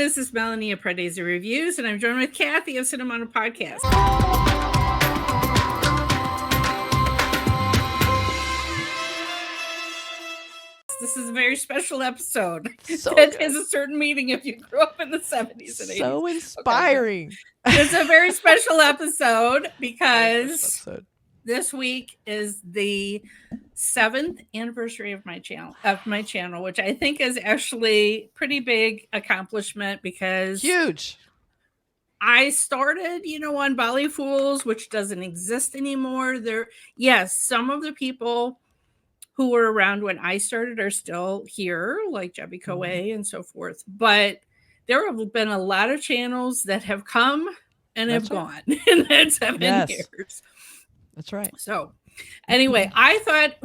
this is Melanie of Pardesi Reviews, and I'm joined with Kathy of Cinema Podcast. This is a very special episode. It is a certain meaning if you grew up in the 70s and 80s. So inspiring. Okay, it's a very special episode because this week is the 7th anniversary of my channel, which I think is actually pretty big accomplishment because huge. I started, on Bolly Fools, which doesn't exist anymore. Yes, some of the people who were around when I started are still here, like Jebby Coe and so forth. But there have been a lot of channels that have come and have gone in that 7 years. That's right. So anyway, I thought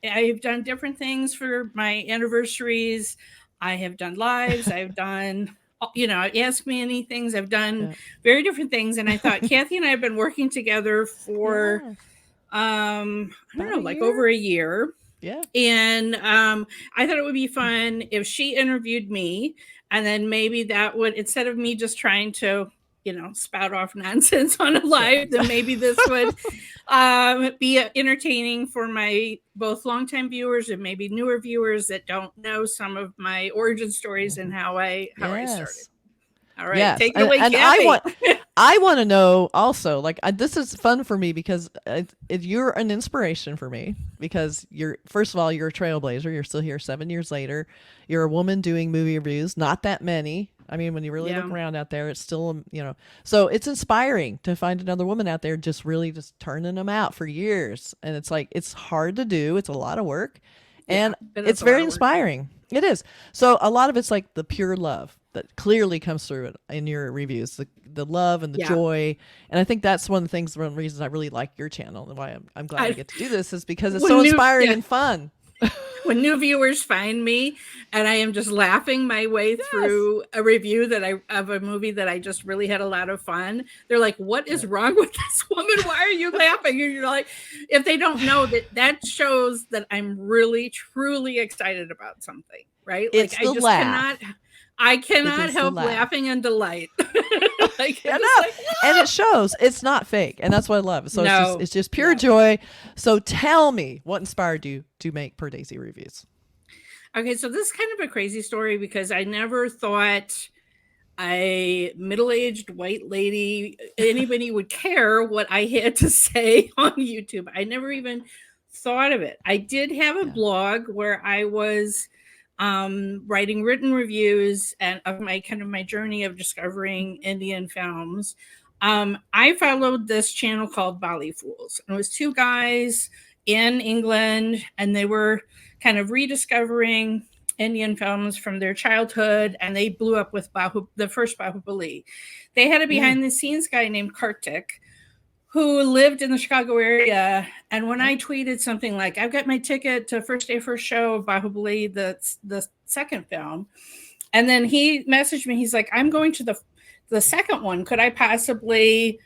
I've done different things for my anniversaries. I have done lives. I've done, Ask Me Anything. I've done very different things. And I thought Kathy and I have been working together for, I don't know, like over a year. Yeah. And I thought it would be fun if she interviewed me, and then maybe that would, instead of me just trying to, spout off nonsense on a live, then maybe this would be entertaining for my both longtime viewers and maybe newer viewers that don't know some of my origin stories and how I started. All right, take it away, Kathy. I want to know also, this is fun for me because you're an inspiration for me because first of all, you're a trailblazer. You're still here 7 years later. You're a woman doing movie reviews, not that many. I mean, when you really look around out there, it's still, so it's inspiring to find another woman out there just turning them out for years. And it's it's hard to do. It's a lot of work and it's very inspiring. It is. So a lot of it's like the pure love that clearly comes through in your reviews, the love and the joy. And I think that's one of the reasons I really like your channel and why I'm glad I get to do this is because it's so inspiring and fun. When new viewers find me and I am just laughing my way through a review of a movie that I just really had a lot of fun, they're like, what is wrong with this woman? Why are you laughing? And you're like, if they don't know that shows that I'm really, truly excited about something, right? It's I just laugh. I cannot help laughing in delight. And it shows. It's not fake. And that's what I love. So it's just pure joy. So tell me, what inspired you to make Pardesi Reviews? Okay, so this is kind of a crazy story because I never thought a middle-aged white lady, anybody would care what I had to say on YouTube. I never even thought of it. I did have a blog where I was writing written reviews and of my journey of discovering Indian films. I followed this channel called Bolly Fools, and it was two guys in England, and they were kind of rediscovering Indian films from their childhood, and they blew up with the first Bahubali. They had a behind the scenes guy named Kartik who lived in the Chicago area. And when I tweeted something like, I've got my ticket to first day, first show of Bahubali, the second film. And then he messaged me. He's like, I'm going to the second one. Could I possibly,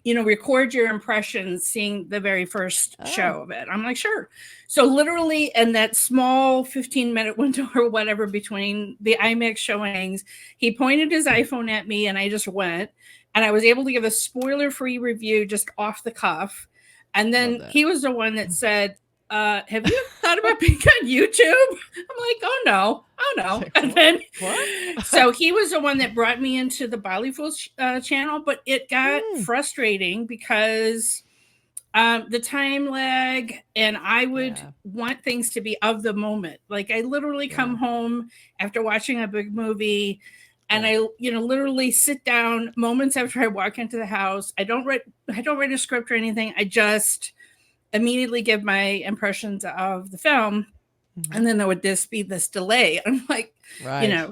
record your impressions seeing the very first show of it? I'm like, sure. So literally in that small 15-minute window or whatever between the IMAX showings, he pointed his iPhone at me and I just went. And I was able to give a spoiler-free review just off the cuff. And then he was the one that said, have you thought about being on YouTube? I'm like, oh no. Like, and then, so he was the one that brought me into the Bolly Fools channel, but it got frustrating because the time lag, and I would want things to be of the moment. Like I literally come home after watching a big movie, and I, literally sit down moments after I walk into the house. I don't write a script or anything. I just immediately give my impressions of the film. And then there would be this delay. I'm like,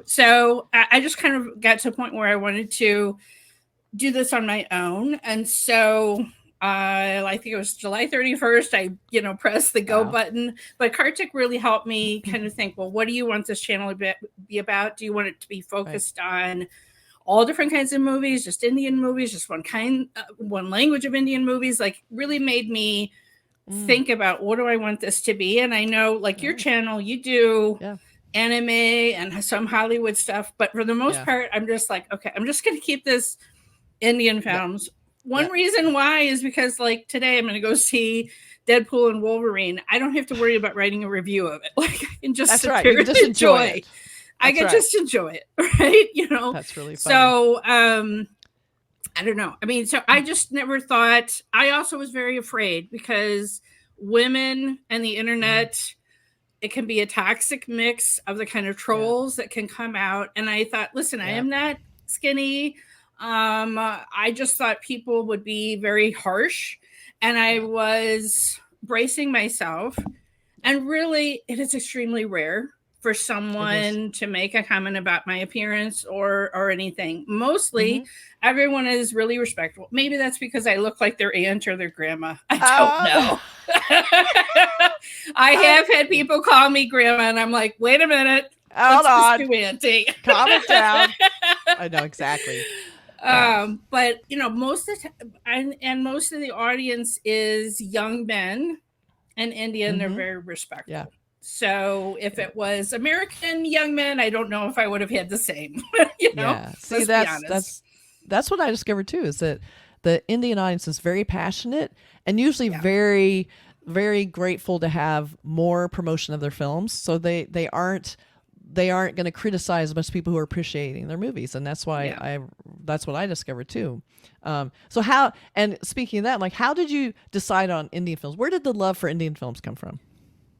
so I just kind of got to a point where I wanted to do this on my own. And so I think it was July 31st, I, pressed the go button. But Kartik really helped me kind of think, well, what do you want this channel to be about? Do you want it to be focused on all different kinds of movies, just Indian movies, just one language of Indian movies? Like really made me think about what do I want this to be. And I know like your channel, you do anime and some Hollywood stuff. But for the most Yeah. part, I'm just like, okay, I'm just going to keep this Indian Yep. films. One Yep. reason why is because, like, today I'm going to go see Deadpool and Wolverine. I don't have to worry about writing a review of it. Like, I can just That's sit right. there You can and just enjoy enjoy. it. I That's can right. just enjoy it, right? You know? That's really funny. So, I don't know. I mean, so I just never thought, I also was very afraid because women and the internet, it can be a toxic mix of the kind of Yeah. trolls that can come out. And I thought, listen, I Yeah. am not skinny. I just thought people would be very harsh. And I Yeah. was bracing myself. And really, it is extremely rare for It is. someone to make a comment about my appearance or anything. Mostly, Mm-hmm. everyone is really respectful. Maybe that's because I look like their aunt or their grandma. I don't Uh, know. I have had people call me grandma, and I'm like, wait a minute, hold let's just on. do auntie. Calm it down. I know exactly. Yeah. But you know, most of the time, and most of the audience is young men in India, and they're Mm-hmm. very Yeah. respectful. So if Yeah. it was American young men, I don't know if I would have had the same. You know, Yeah. See, let's be honest. that's what I discovered too, is that the Indian audience is very passionate and usually Yeah, very grateful to have more promotion of their films. So they aren't going to criticize most people who are appreciating their movies, and that's why yeah. that's what I discovered too. So how, and speaking of that, like, how did you decide on Indian films? Where did the love for Indian films come from?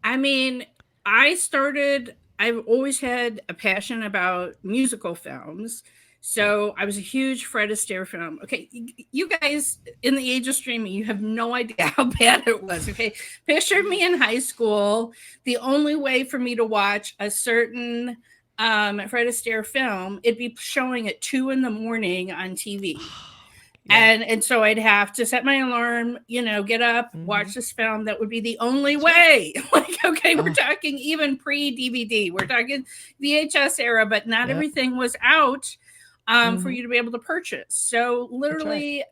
I mean, I've always had a passion about musical films. Right. So I was a huge Fred Astaire film. Okay, you guys in the age of streaming, you have no idea how bad it was. Okay, picture me in high school. The only way for me to watch a certain Fred Astaire film, it'd be showing at 2 in the morning on TV. Yeah. And so I'd have to set my alarm, you know, get up, Mm-hmm. watch this film. That would be the only That's right. way. Like, okay, we're Oh, talking even pre-DVD. We're talking VHS era, but not yep. everything was out for Mm-hmm. you to be able to purchase. So That's right. literally,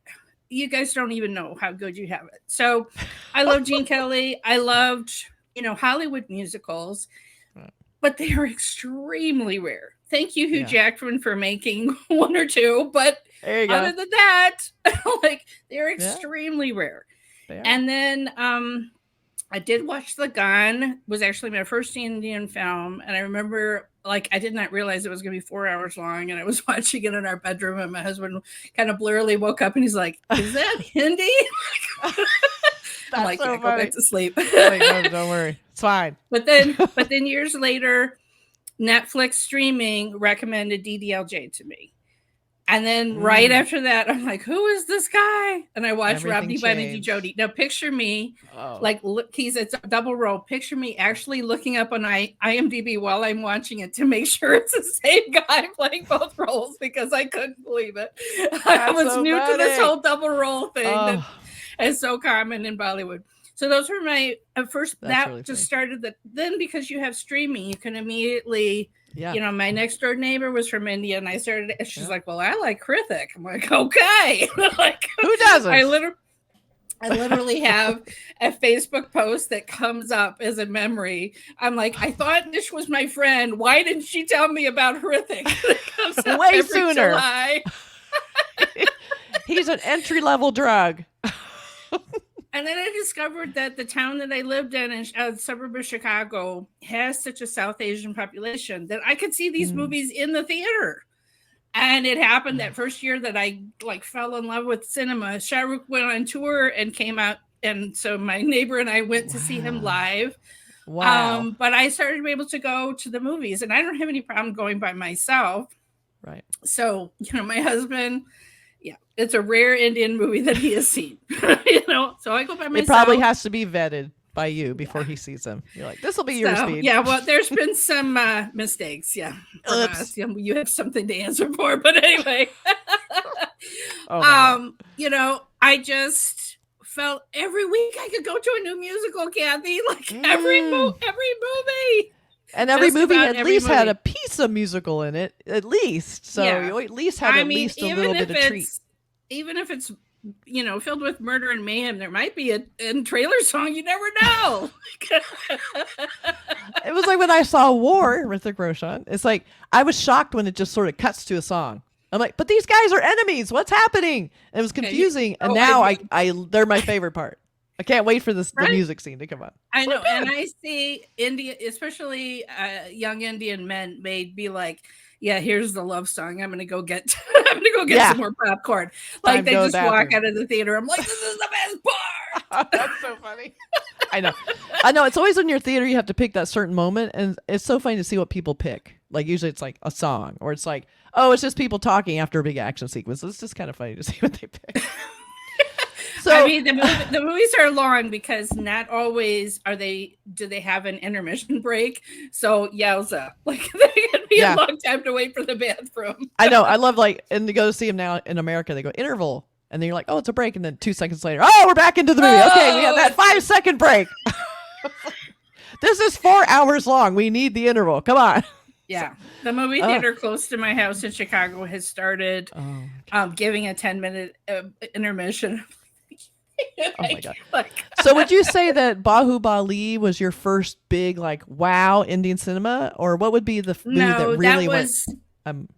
you guys don't even know how good you have it. So I love Gene Kelly. I loved, you know, Hollywood musicals, Right. but they are extremely rare. Thank you, Hugh Yeah. Jackman, for making one or two, but There you other go. than that, like, they're Yeah, extremely rare. they are. And then I did watch The Gun, was actually my first Indian film, and I remember, like, I did not realize it was going to be 4 hours long, and I was watching it in our bedroom, and my husband kind of blurrily woke up, and he's like, "Is that Hindi?" I'm That's like, so "Yeah, go back funny. to sleep." Like, no, don't worry. It's fine. but then years later, Netflix streaming recommended DDLJ to me. And then right Mm, after that, I'm like, who is this guy? And I watched everything Rodney Benedy changed. Jody. Now picture me, Oh. like, look, it's a double roll. Picture me actually looking up on IMDb while I'm watching it to make sure it's the same guy playing both roles, because I couldn't believe it. I That's was so new to this funny. whole double roll thing that Oh, is so common in Bollywood. So those were my first. that's That really just funny. started that. Then because you have streaming, you can immediately, Yeah. you know, my next door neighbor was from India, and I started. She's Yeah. like, "Well, I like Krithik." I'm like, "Okay." Like, Who I doesn't? literally have a Facebook post that comes up as a memory. I'm like, I thought Nish was my friend. Why didn't she tell me about Hrithik? It comes up Way every sooner. July. He's an entry level drug. And then I discovered that the town that I lived in a suburb of Chicago has such a South Asian population that I could see these Mm. movies in the theater. And it happened that first year that I, like, fell in love with cinema. Shah Rukh went on tour and came out, and so my neighbor and I went to see him Wow. live. Wow. But I started to be able to go to the movies, and I don't have any problem going by myself. Right. So, you know, my husband, yeah, it's a rare Indian movie that he has seen. You know, so I go by myself. It probably has to be vetted by you before he sees them. You're like, this will be your speed. Yeah, well, there's been some mistakes, yeah, from Oops. us. You have something to answer for, but anyway. Oh, You know, I just felt every week I could go to a new musical, Kathy. Like, every Mm. movie. And every Just movie about at every least had movie. a piece of musical in it, at least. So Yeah. you at least had I at mean, least a little bit of treat. even if it's filled with murder and mayhem. There might be a trailer song. You never know. It was like when I saw War, Hrithik Roshan. It's like I was shocked when it just sort of cuts to a song. I'm like, but these guys are enemies. What's happening? And it was confusing. And now they're my favorite part. I can't wait for the music scene to come on. I know, and I see India, especially young Indian men, may be like, "Yeah, here's the love song. I'm gonna go get, some more popcorn." Like they just walk out of the theater. I'm like, "This is the best part." That's so funny. I know. It's always in your theater. You have to pick that certain moment, and it's so funny to see what people pick. Like usually, it's like a song, or it's like, oh, it's just people talking after a big action sequence. It's just kind of funny to see what they pick. So I mean, the movies are long because not always do they have an intermission break. So yowza, like there can be a long time to wait for the bathroom. I know. I love and to go see them now in America. They go interval, and then you're like, oh, it's a break, and then 2 seconds later, oh, we're back into the movie. Okay, we have that 5-second break. This is 4 hours long. We need the interval. Come on. Yeah, the movie theater close to my house in Chicago has started giving a 10-minute intermission. Oh my god! So would you say that Bahubali was your first big wow Indian cinema, or what would be the movie that really went?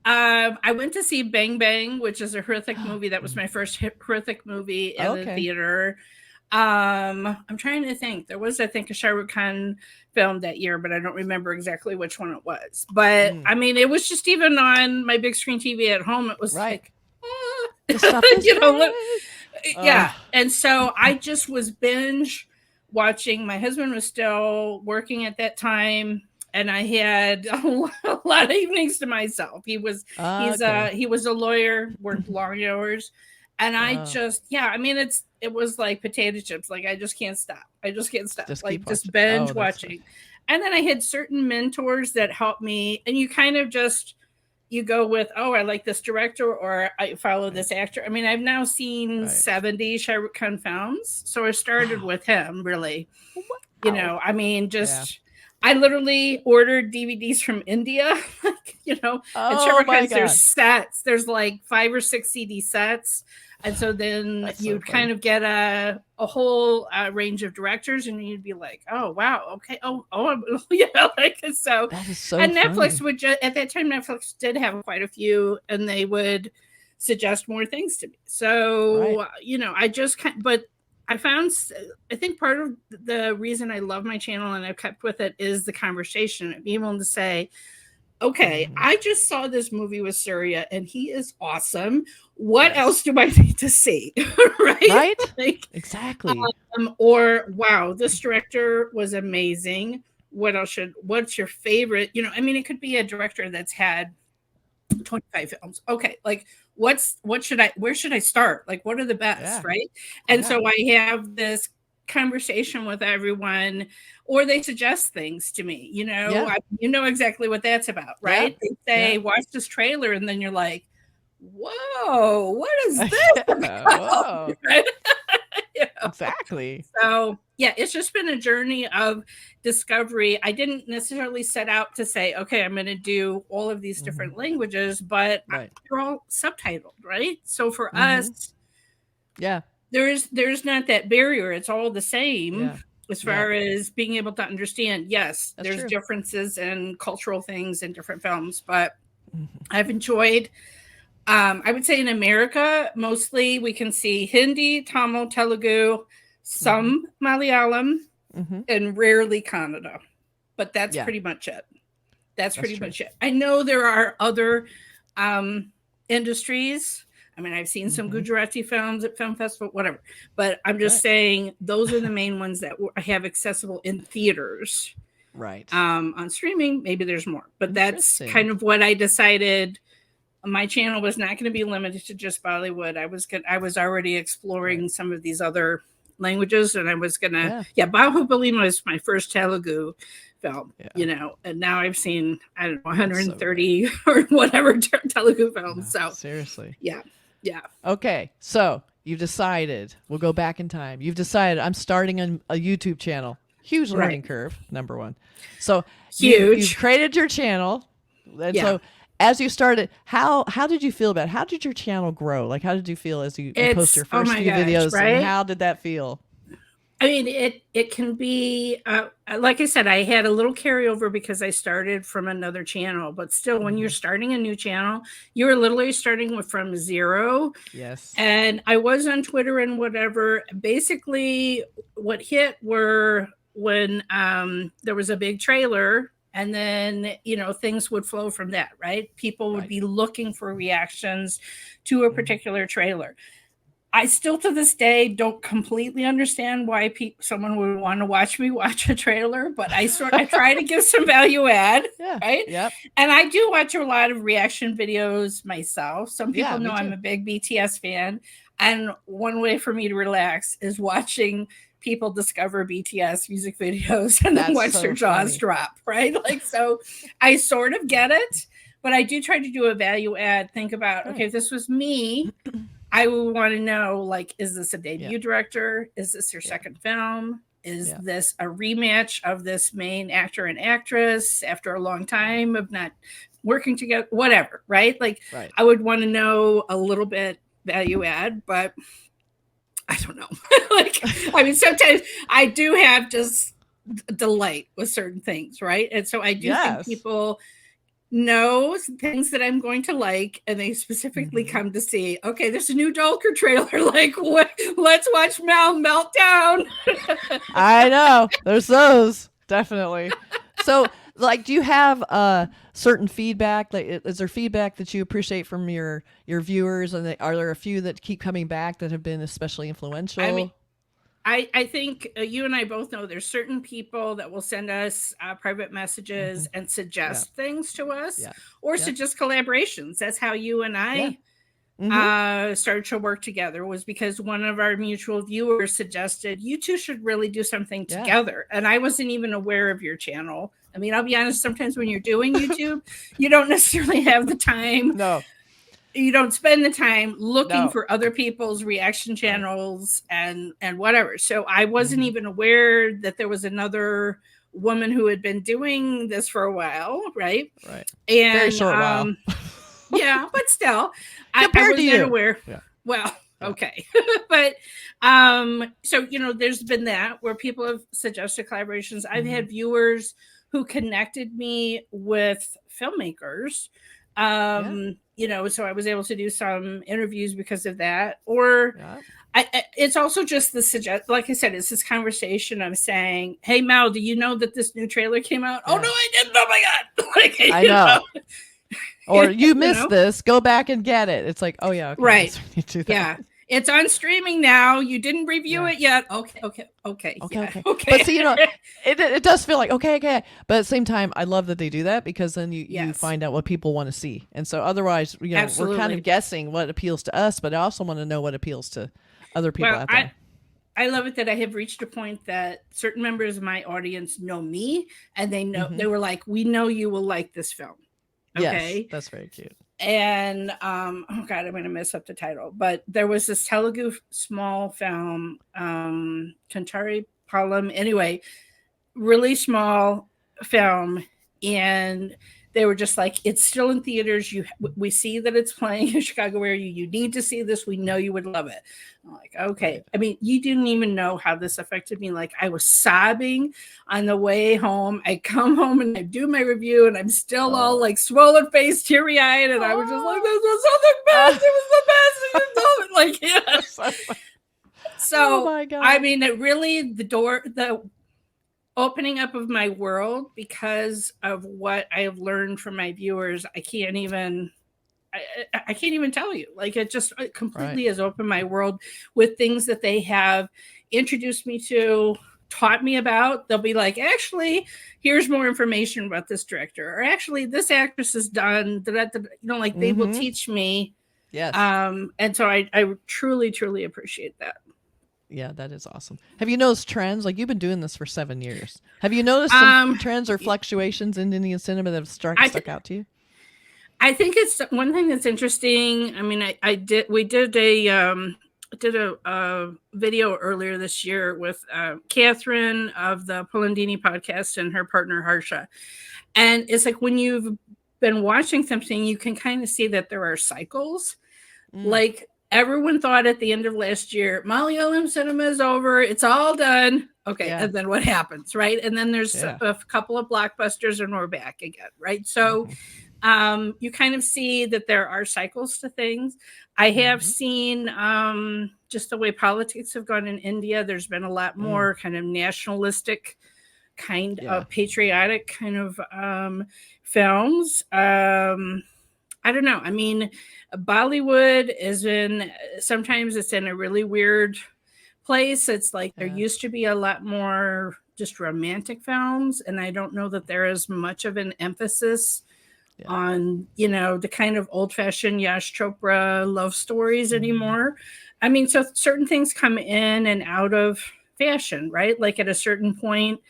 I went to see Bang Bang, which is a Hrithik movie. That was my first Hrithik movie in the theater. I'm trying to think. There was, I think, a Shah Rukh Khan film that year, but I don't remember exactly which one it was. But I mean, it was just even on my big screen TV at home. It was like, yeah. And so I just was binge watching. My husband was still working at that time, and I had a lot of evenings to myself. He was a lawyer, worked long hours, and I just I mean it was like potato chips. Like I just can't stop. Just binge watching. And then I had certain mentors that helped me, and you kind of just you go with, oh, I like this director, or I follow this actor. I mean, I've now seen 70 Shah Rukh Khan films. So I started with him, really. Wow. I mean, I literally ordered DVDs from India. And Shah Rukh Khan, there's sets. There's like 5 or 6 CD sets. And so then you'd kind of get a whole range of directors, and you'd be like, "Oh wow, okay, so." That is so. And Netflix would at that time, Netflix did have quite a few, and they would suggest more things to me. So but I think part of the reason I love my channel and I've kept with it is the conversation of being able to say, okay, I just saw this movie with Surya and he is awesome. What else do I need to see? Right? Exactly. Or, wow, this director was amazing. What's your favorite? It could be a director that's had 25 films. Okay. Like where should I start? Like, what are the best? Right. And so I have this conversation with everyone, or they suggest things to me, you know exactly what that's about, right? They say, watch this trailer, and then you're like, whoa, what is this about? Right? Exactly. So it's just been a journey of discovery. I didn't necessarily set out to say, okay, I'm going to do all of these different languages, but they're all subtitled, right? So for us, there's not that barrier. It's all the same as far as being able to understand. Yes, there's true. Differences in cultural things in different films, but I've enjoyed, I would say in America, mostly we can see Hindi, Tamil, Telugu, some Malayalam, and rarely Kannada. But that's pretty much it. That's pretty much it. I know there are other industries. I mean, I've seen some Gujarati films at film festival, whatever. But I'm just saying those are the main ones that have accessible in theaters. Right. On streaming, maybe there's more. But that's kind of what I decided. My channel was not going to be limited to just Bollywood. I was already exploring some of these other languages, and I was going to, Bahubali was my first Telugu film, and now I've seen, I don't know, 130 or whatever Telugu films. So seriously. Yeah. Okay. So you've decided, we'll go back in time. You've decided I'm starting a YouTube channel. Huge learning curve, number one. So you've created your channel. And as you started, how did you feel about it? How did your channel grow? Like, how did you feel as you post your It's, oh first my few gosh, videos, and right? how did that feel? I mean, it can be like I said, I had a little carryover because I started from another channel, but still, when you're starting a new channel, you're literally starting from zero. Yes. And I was on Twitter and whatever. Basically, what hit were when there was a big trailer, and then things would flow from that. Right? People would Right. be looking for reactions to a particular trailer. I still to this day don't completely understand why someone would want to watch me watch a trailer, but I try to give some value add, Yeah. right? Yep. And I do watch a lot of reaction videos myself. Some people Yeah, know me I'm too. a big BTS fan, and one way for me to relax is watching people discover BTS music videos and then That's watch their so jaws funny. drop, right? Like, so I sort of get it, but I do try to do a value add. Think about, okay, Right. if this was me, I would want to know, like, is this a Yeah. debut director? Is this your Yeah. second film? Is Yeah. this a rematch of this main actor and actress after a long time of not working together? Whatever, right? Like, Right. I would want to know a little bit value add, but I don't know. Like, I mean, sometimes I do have just delight with certain things, right? And so I do think Yes. people know things that I'm going to like, and they specifically Mm-hmm. come to see, okay, there's a new Dolker trailer. Like, what? Let's watch Mel meltdown. I know. There's those. Definitely. So, like, do you have certain feedback? Like, is there feedback that you appreciate from your viewers, and are there a few that keep coming back that have been especially I mean, influential? I think you and I both know there's certain people that will send us private Mm-hmm. messages and Yeah. suggest things to us, Yeah. or Yep. suggest collaborations. That's how you and Yeah. I Mm-hmm. started to work together, was because one of our mutual viewers suggested you two should really do something Yeah. together. And I wasn't even aware of your channel. I mean, I'll be honest, sometimes when you're doing YouTube, you don't necessarily have the time. No. You don't spend the time looking No. for other people's reaction Right. channels and whatever. So I wasn't Mm-hmm. even aware that there was another woman who had been doing this for a while, right? Right. Very And short while. yeah, but still, I Compared to was not you. aware. Yeah. Well, Yeah. okay. But so there's been that where people have suggested collaborations. I've Mm-hmm. had viewers who connected me with filmmakers. Yeah. So I was able to do some interviews because of that. Or Yeah. it's also just the suggest, like I said, it's this conversation of saying, "Hey Mel, do you know that this new trailer came out?" "Oh no, Yeah. I didn't. Oh my god!" Like, I know. Or you you missed know, this, go back and get it. It's like, oh yeah, okay, I right? guess we need to do that. Yeah, it's on streaming now. You didn't review Yeah. it yet. Okay, Okay, yeah, okay. But okay. see, it does feel like okay, okay. But at the same time, I love that they do that, because then you Yes, find out what people want to see. And so otherwise, we're kind of absolutely. guessing what appeals to us, but I also want to know what appeals to other people Well, out I there. I love it that I have reached a point that certain members of my audience know me, and Hmm. they were like, "We know you will like this film." Yes, Okay. that's very cute. And oh god, I'm gonna mess up the title, but there was this Telugu small film, Kantari Palam. Anyway, really small film, and they were just like, it's still in theaters. We see that it's playing in Chicago area. You need to see this. We know you would love it. I'm like, okay. Right. I mean, you didn't even know how this affected me. Like, I was sobbing on the way home. I come home and I do my review, and I'm still all Oh. like swollen face, teary eyed, and I was just like, Oh. this was so the best. It was the best. And you told it. Like, yeah. That's so funny. Oh So my I god. mean, it really, the opening up of my world, because of what I have learned from my viewers, I can't even tell you. Like, it Right. completely has opened my world with things that they have introduced me to, taught me about. They'll be like, actually, here's more information about this director, or actually this actress is done, like, they will Mm-hmm. teach me. Yes. And so I truly, truly appreciate that. Yeah, that is awesome. Have you noticed trends? Like, you've been doing this for 7 years. Have you noticed some Um, trends or fluctuations in Indian cinema that have I stuck out to you? I think it's one thing that's interesting. I mean, we did a video earlier this year with Catherine of the Polandini podcast and her partner Harsha, and it's like, when you've been watching something, you can kind of see that there are cycles. Mm. Like everyone thought at the end of last year, Malayalam cinema is over, it's all done. Okay, Yeah. and then what happens, right? And then there's Yeah. a couple of blockbusters and we're back again, right? So Mhm. you kind of see that there are cycles to things. I have Mhm. seen just the way politics have gone in India. There's been a lot Mm. more kind of nationalistic, kind Yeah. of patriotic kind of films. I don't know. I mean, Bollywood is in, sometimes it's in a really weird place. It's like there Yeah. used to be a lot more just romantic films, and I don't know that there is much of an emphasis Yeah. on, the kind of old-fashioned Yash Chopra love stories Mhm. anymore. I mean, so certain things come in and out of fashion, right? Like at a certain point,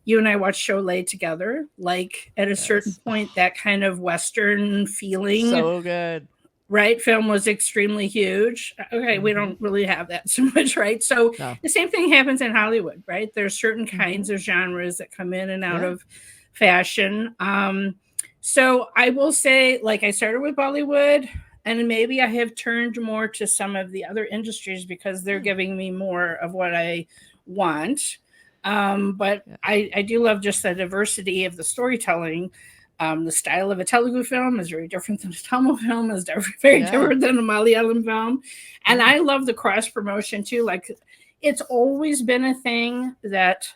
you and I watched Sholay together. Like at a certain Yes. point, that kind of Western feeling, So good. right, film was extremely huge. Okay, we Mhm. don't really have that so much, right? So No. the same thing happens in Hollywood, right? There's certain kinds Mhm. of genres that come in and out Yeah. of fashion. So I will say, like, I started with Bollywood, and maybe I have turned more to some of the other industries because they're Mm. giving me more of what I want. But Yeah. I do love just the diversity of the storytelling. The style of a Telugu film is very different than a Tamil film, is very Yeah. different than a Malayalam film. And Mm. I love the cross promotion too. Like, it's always been a thing that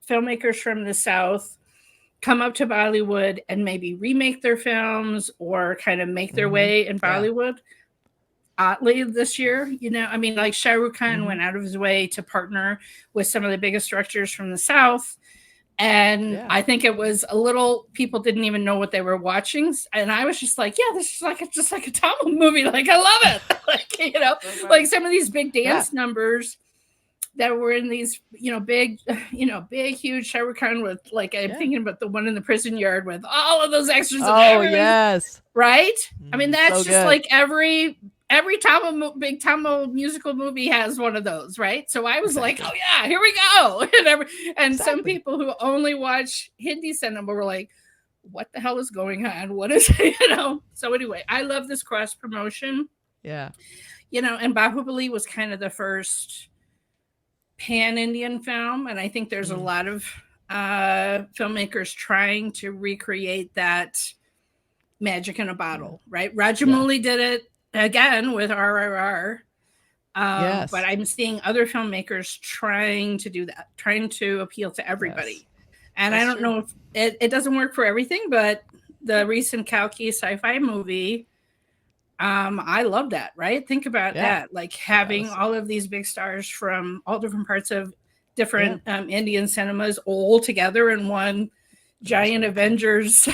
filmmakers from the South come up to Bollywood and maybe remake their films or kind of make their Mhm. way in Yeah. Bollywood. Oddly, this year, I mean, like Shah Rukh Khan Mhm. went out of his way to partner with some of the biggest directors from the South, and Yeah. I think it was a little, people didn't even know what they were watching, and I was just like, yeah, this is like just like a Tamil movie, like I love it. Like, So like funny. some of these big Yeah. dance numbers that were in these, big, big huge Shah Rukh Khan with, like, I'm Yeah. thinking about the one in the prison yard with all of those extras and Oh, everybody's, yes. right? I mean, Mhm. that's So just good. like every big Tamil musical movie has one of those, right? So I was like, oh Exactly. yeah, here we go. And some Exactly. people who only watch Hindi cinema were like, what the hell is going on? What is So anyway, I love this cross promotion. Yeah. And Bahubali was kind of the first pan Indian film, and I think there's a Mm. lot of filmmakers trying to recreate that magic in a Yeah. bottle, right? Yeah. Rajamouli did it again with RRR. But Yes. I'm seeing other filmmakers trying to do that, trying to appeal to Yes. everybody. And I That's don't true. know if it doesn't work for everything, but the recent Kalki sci-fi movie, I love that, right? Think about Yeah. that, like That having was all of these big stars from all different parts of yeah. different Indian cinemas all together in one That was giant really cool. Avengers,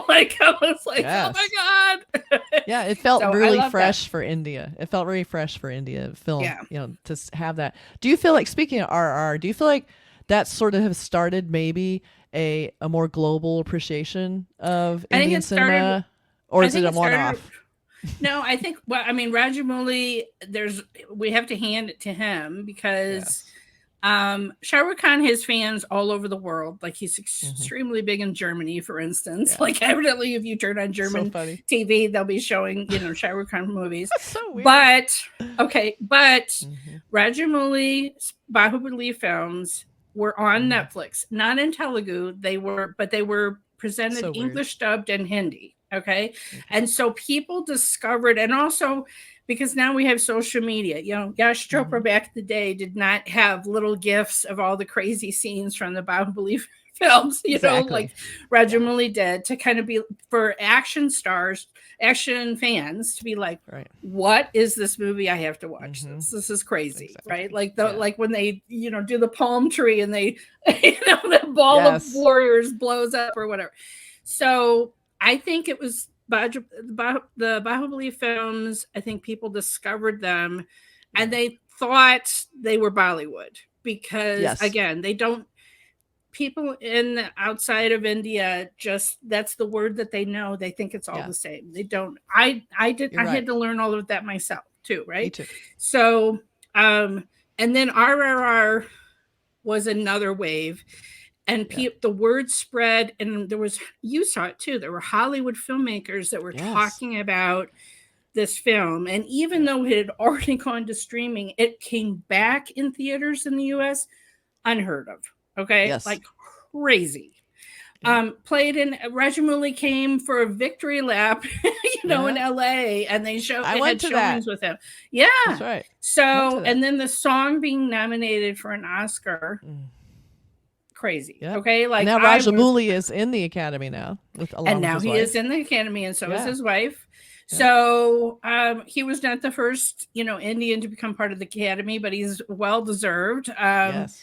like I was like, oh my Yes. god. Yeah, it felt So I really love that. fresh for India. It felt very fresh for India film, Yeah. to have that. Do you feel like, speaking of RR, do you feel like that sort of have started maybe a more global appreciation of I think Indian it started cinema, or I is it think a it one started off? No, I think, well, I mean, Rajamouli, we have to hand it to him because Yes. Shah Rukh Khan has fans all over the world. Like he's Hmm. extremely big in Germany, for instance. Yeah. Like evidently, if you turn on So German funny. TV, they'll be showing Shah Rukh Khan movies. That's so weird. But okay, but Hmm. Rajamouli's Bahubali films were on Hmm. Netflix, not in Telugu. They were presented So weird. English dubbed and Hindi. Okay, Okay. and so people discovered, and also because now we have social media. Yash Hmm. Chopra back in the day did not have little gifs of all the crazy scenes from the Bahubali films, Exactly. like Yeah. Rajamouli did, to kind of be for action stars, action fans to be like, Right. what is this movie? I have to watch Hmm. this. This is crazy, right? Exactly. Like Yeah. like when they do the palm tree and they the ball of Yes. warriors blows up or whatever. So I think it was the Bahubali films. I think people discovered them, Yeah. and they thought they were Bollywood because Yes. again, they don't. People in outside of India, just that's the word that they know. They think it's all Yeah. the same. They don't. I You're right. had to learn all of that myself too, Me right? too. So and then RRR was another wave. and Yeah. the word spread, and there was, you saw it too, there were Hollywood filmmakers that were Yes. talking about this film, and even Yeah. though it had already gone to streaming, it came back in theaters in the US, unheard of. Okay, Yes. like crazy. Yeah. Played in, Rajamouli came for a victory lap, in Yeah. LA, and they I had went to that. showings with him. Yeah. That's right. Went So, to that. and then the song being nominated for an Oscar, Mm. crazy. Yep. Okay, And like now I was, Rajamouli is in the Academy now, and along with now his he is wife. in the Academy, and so is Yeah. his wife. Yeah. So he was not the first, Indian to become part of the Academy, but he's well deserved. Yes.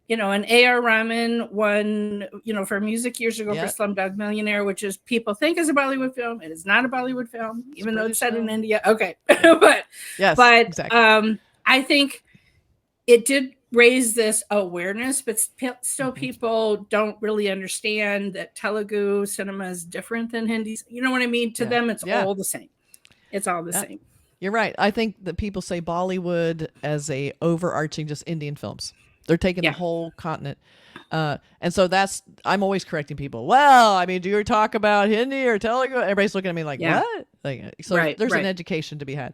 And A.R. Rahman won, for music years ago for Yeah. Slumdog Millionaire, which is people think is a Bollywood film. It is not a Bollywood film, It's a even though it's British set in film. India. Okay, Yeah. but Yes. but Exactly. I think it did raise this awareness, but still Mm-hmm. people don't really understand that Telugu cinema is different than Hindi. You know what I mean? To Yeah. them, it's Yeah. all the same. It's all the Yeah. same. You're right. I think that people say Bollywood as a overarching just Indian films. They're taking the Yeah. whole continent. And so I'm always correcting people. Well, I mean, do you talk about Hindi or Telugu? Everybody's looking at me like, Yeah. what? Like, so Right. there's an Right. education to be had.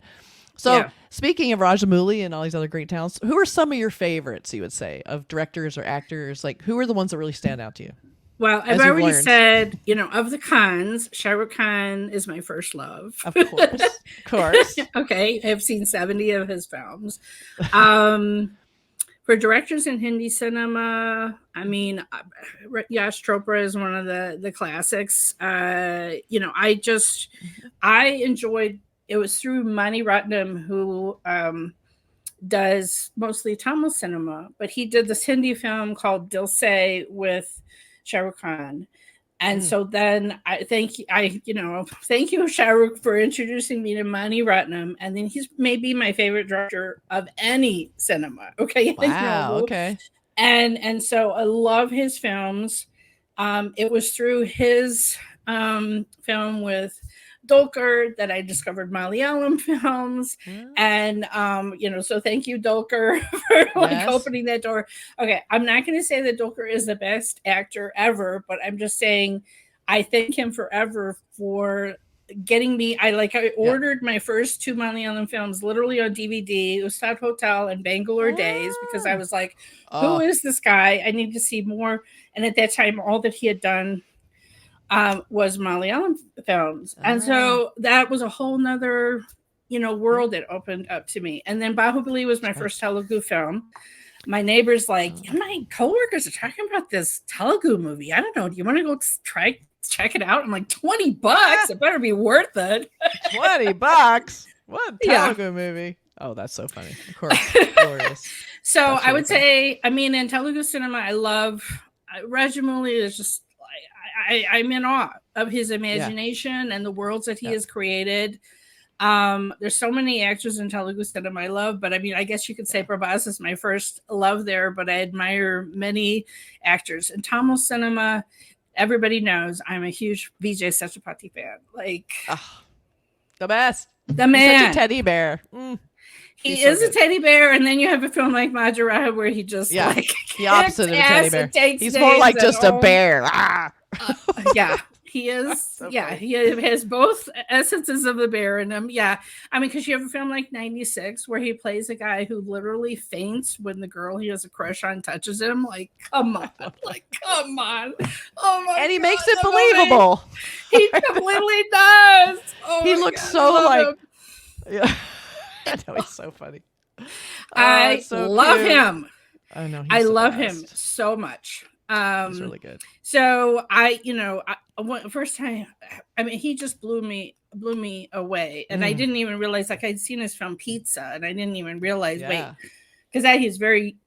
So Yeah. speaking of Rajamouli and all these other great talents, who are some of your favorites, you would say, of directors or actors? Like, who are the ones that really stand out to you? Well, I've As you've already learned. said, of the Khans, Shah Rukh Khan is my first love. Of course. Of course. Okay, I've seen 70 of his films. For directors in Hindi cinema, I mean, Yash Chopra is one of the classics. I enjoyed. It was through Mani Ratnam, who does mostly Tamil cinema, but he did this Hindi film called Dil Se with Shah Rukh Khan. And so then thank you, Shah Rukh, for introducing me to Mani Ratnam. And then he's maybe my favorite director of any cinema. Okay. Wow. Okay. And so I love his films. It was through his film with Dolker that I discovered Malayalam films. And so thank you, Dolker, for opening that door. Okay, I'm not going to say that Dolker is the best actor ever, but I'm just saying I thank him forever for getting me. I ordered my first two Malayalam films literally on DVD, Ustad Hotel and Bangalore Days, because I was like, who is this guy? I need to see more. And at that time, all that he had done was Malayalam films. And so that was a whole nother, world that opened up to me. And then Bahubali was my first Telugu film. My neighbor's like, my coworkers are talking about this Telugu movie. I don't know. Do you want to go check it out? I'm like, $20. It better be worth it. $20? What Telugu movie? Oh, that's so funny. Of course. Glorious. So really I would say, I mean, in Telugu cinema, I love Rajamouli is just, I'm in awe of his imagination and the worlds that he has created. There's so many actors in Telugu cinema I love, but I mean, I guess you could say Prabhas is my first love there, but I admire many actors. In Tamil cinema, everybody knows I'm a huge Vijay Sethupathi fan. Like, the best. The man. He's such a teddy bear. He is a teddy bear, and then you have a film like Majaraha where he just the opposite of a teddy bear. He's more like just a bear. Yeah, he is. So he has both essences of the bear in him. Yeah, I mean, because you have a film like 96 where he plays a guy who literally faints when the girl he has a crush on touches him. Like, come on, come on. Oh my! And he makes it believable. He completely does. Oh, he looks so like. Yeah. I know, he's so funny. I love him. I know. I love him so much. He's really good. So first time, I mean, he just blew me away, and I didn't even realize. Like, I'd seen his film Pizza, and I didn't even realize. Wait, because he's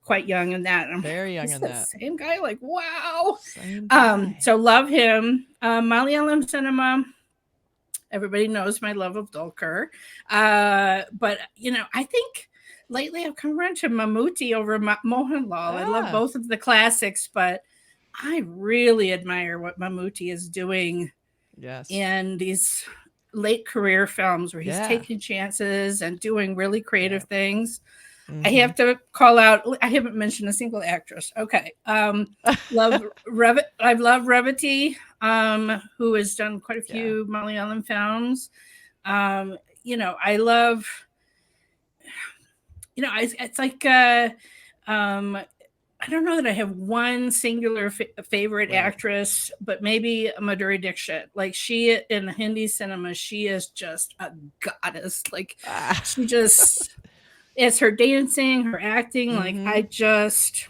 quite young in that. I'm very young in that. Same guy. Like, wow. Same guy. So love him. Malayalam cinema. Everybody knows my love of Dolker. But, I think lately I've come around to Mammootty over Mohanlal. I love both of the classics, but I really admire what Mammootty is doing in these late career films where he's taking chances and doing really creative things. I Mm-hmm. have to call out. I haven't mentioned a single actress. Okay, love I love Revity, who has done quite a Yeah. few Malayalam films. I love. It's like I don't know that I have one singular favorite Right. actress, but maybe Madhuri Dixit. Like she in Hindi cinema, she is just a goddess. Like Ah. she just, it's her dancing, her acting. Like Mm-hmm. I just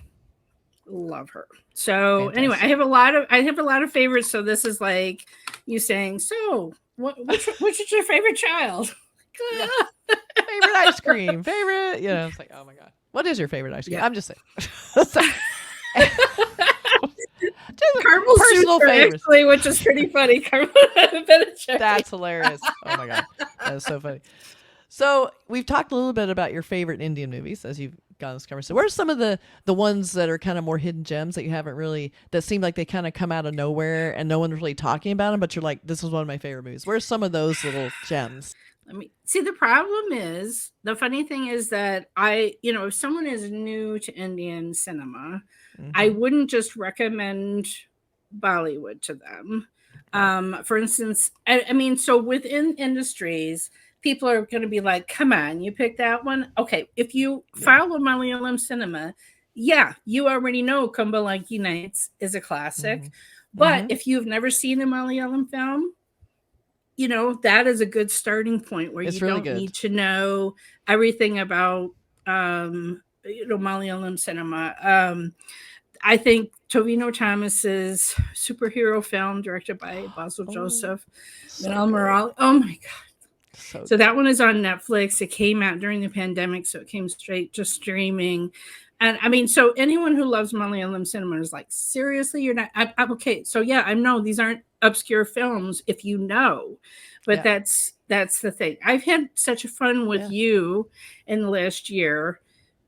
love her. So anyway, Fantastic. I have a lot of favorites. So this is like you saying, so which is your favorite child? Yeah. Favorite ice cream. Favorite. It's like, oh my god. What is your favorite ice cream? Yeah, I'm just saying. So, just caramel personal suture favorites. actually, which is pretty funny. Caramel cherry. That's hilarious. Oh my god. That is so funny. So we've talked a little bit about your favorite Indian movies as you've gone this conversation. What are some of the ones that are kind of more hidden gems that you haven't really, that seem like they kind of come out of nowhere and no one's really talking about them, but you're like, this is one of my favorite movies. Where's some of those little gems? Let me see. The problem is, the funny thing is that if someone is new to Indian cinema, I Mm-hmm. wouldn't just recommend Bollywood to them. Right. For instance, I mean, so within industries, people are going to be like, come on, you picked that one. Okay, if you Yeah. follow Malayalam cinema, yeah, you already know Kumbalanki Nights is a Mm-hmm. classic. But Mm-hmm. if you've never seen a Malayalam film, that is a good starting point where you It's really don't good. need to know everything about Malayalam cinema. I think Tovino Thomas's superhero film directed by Basil Oh, Joseph, so Manal good. Morale. Oh my god. So So good. that one is on Netflix. It came out during the pandemic, so it came straight to streaming. And I mean, so anyone who loves Malayalam cinema is like, seriously, you're not. I'm okay. So yeah, I know these aren't obscure films if you know, but Yeah. that's the thing. I've had such a fun with Yeah. you in the last year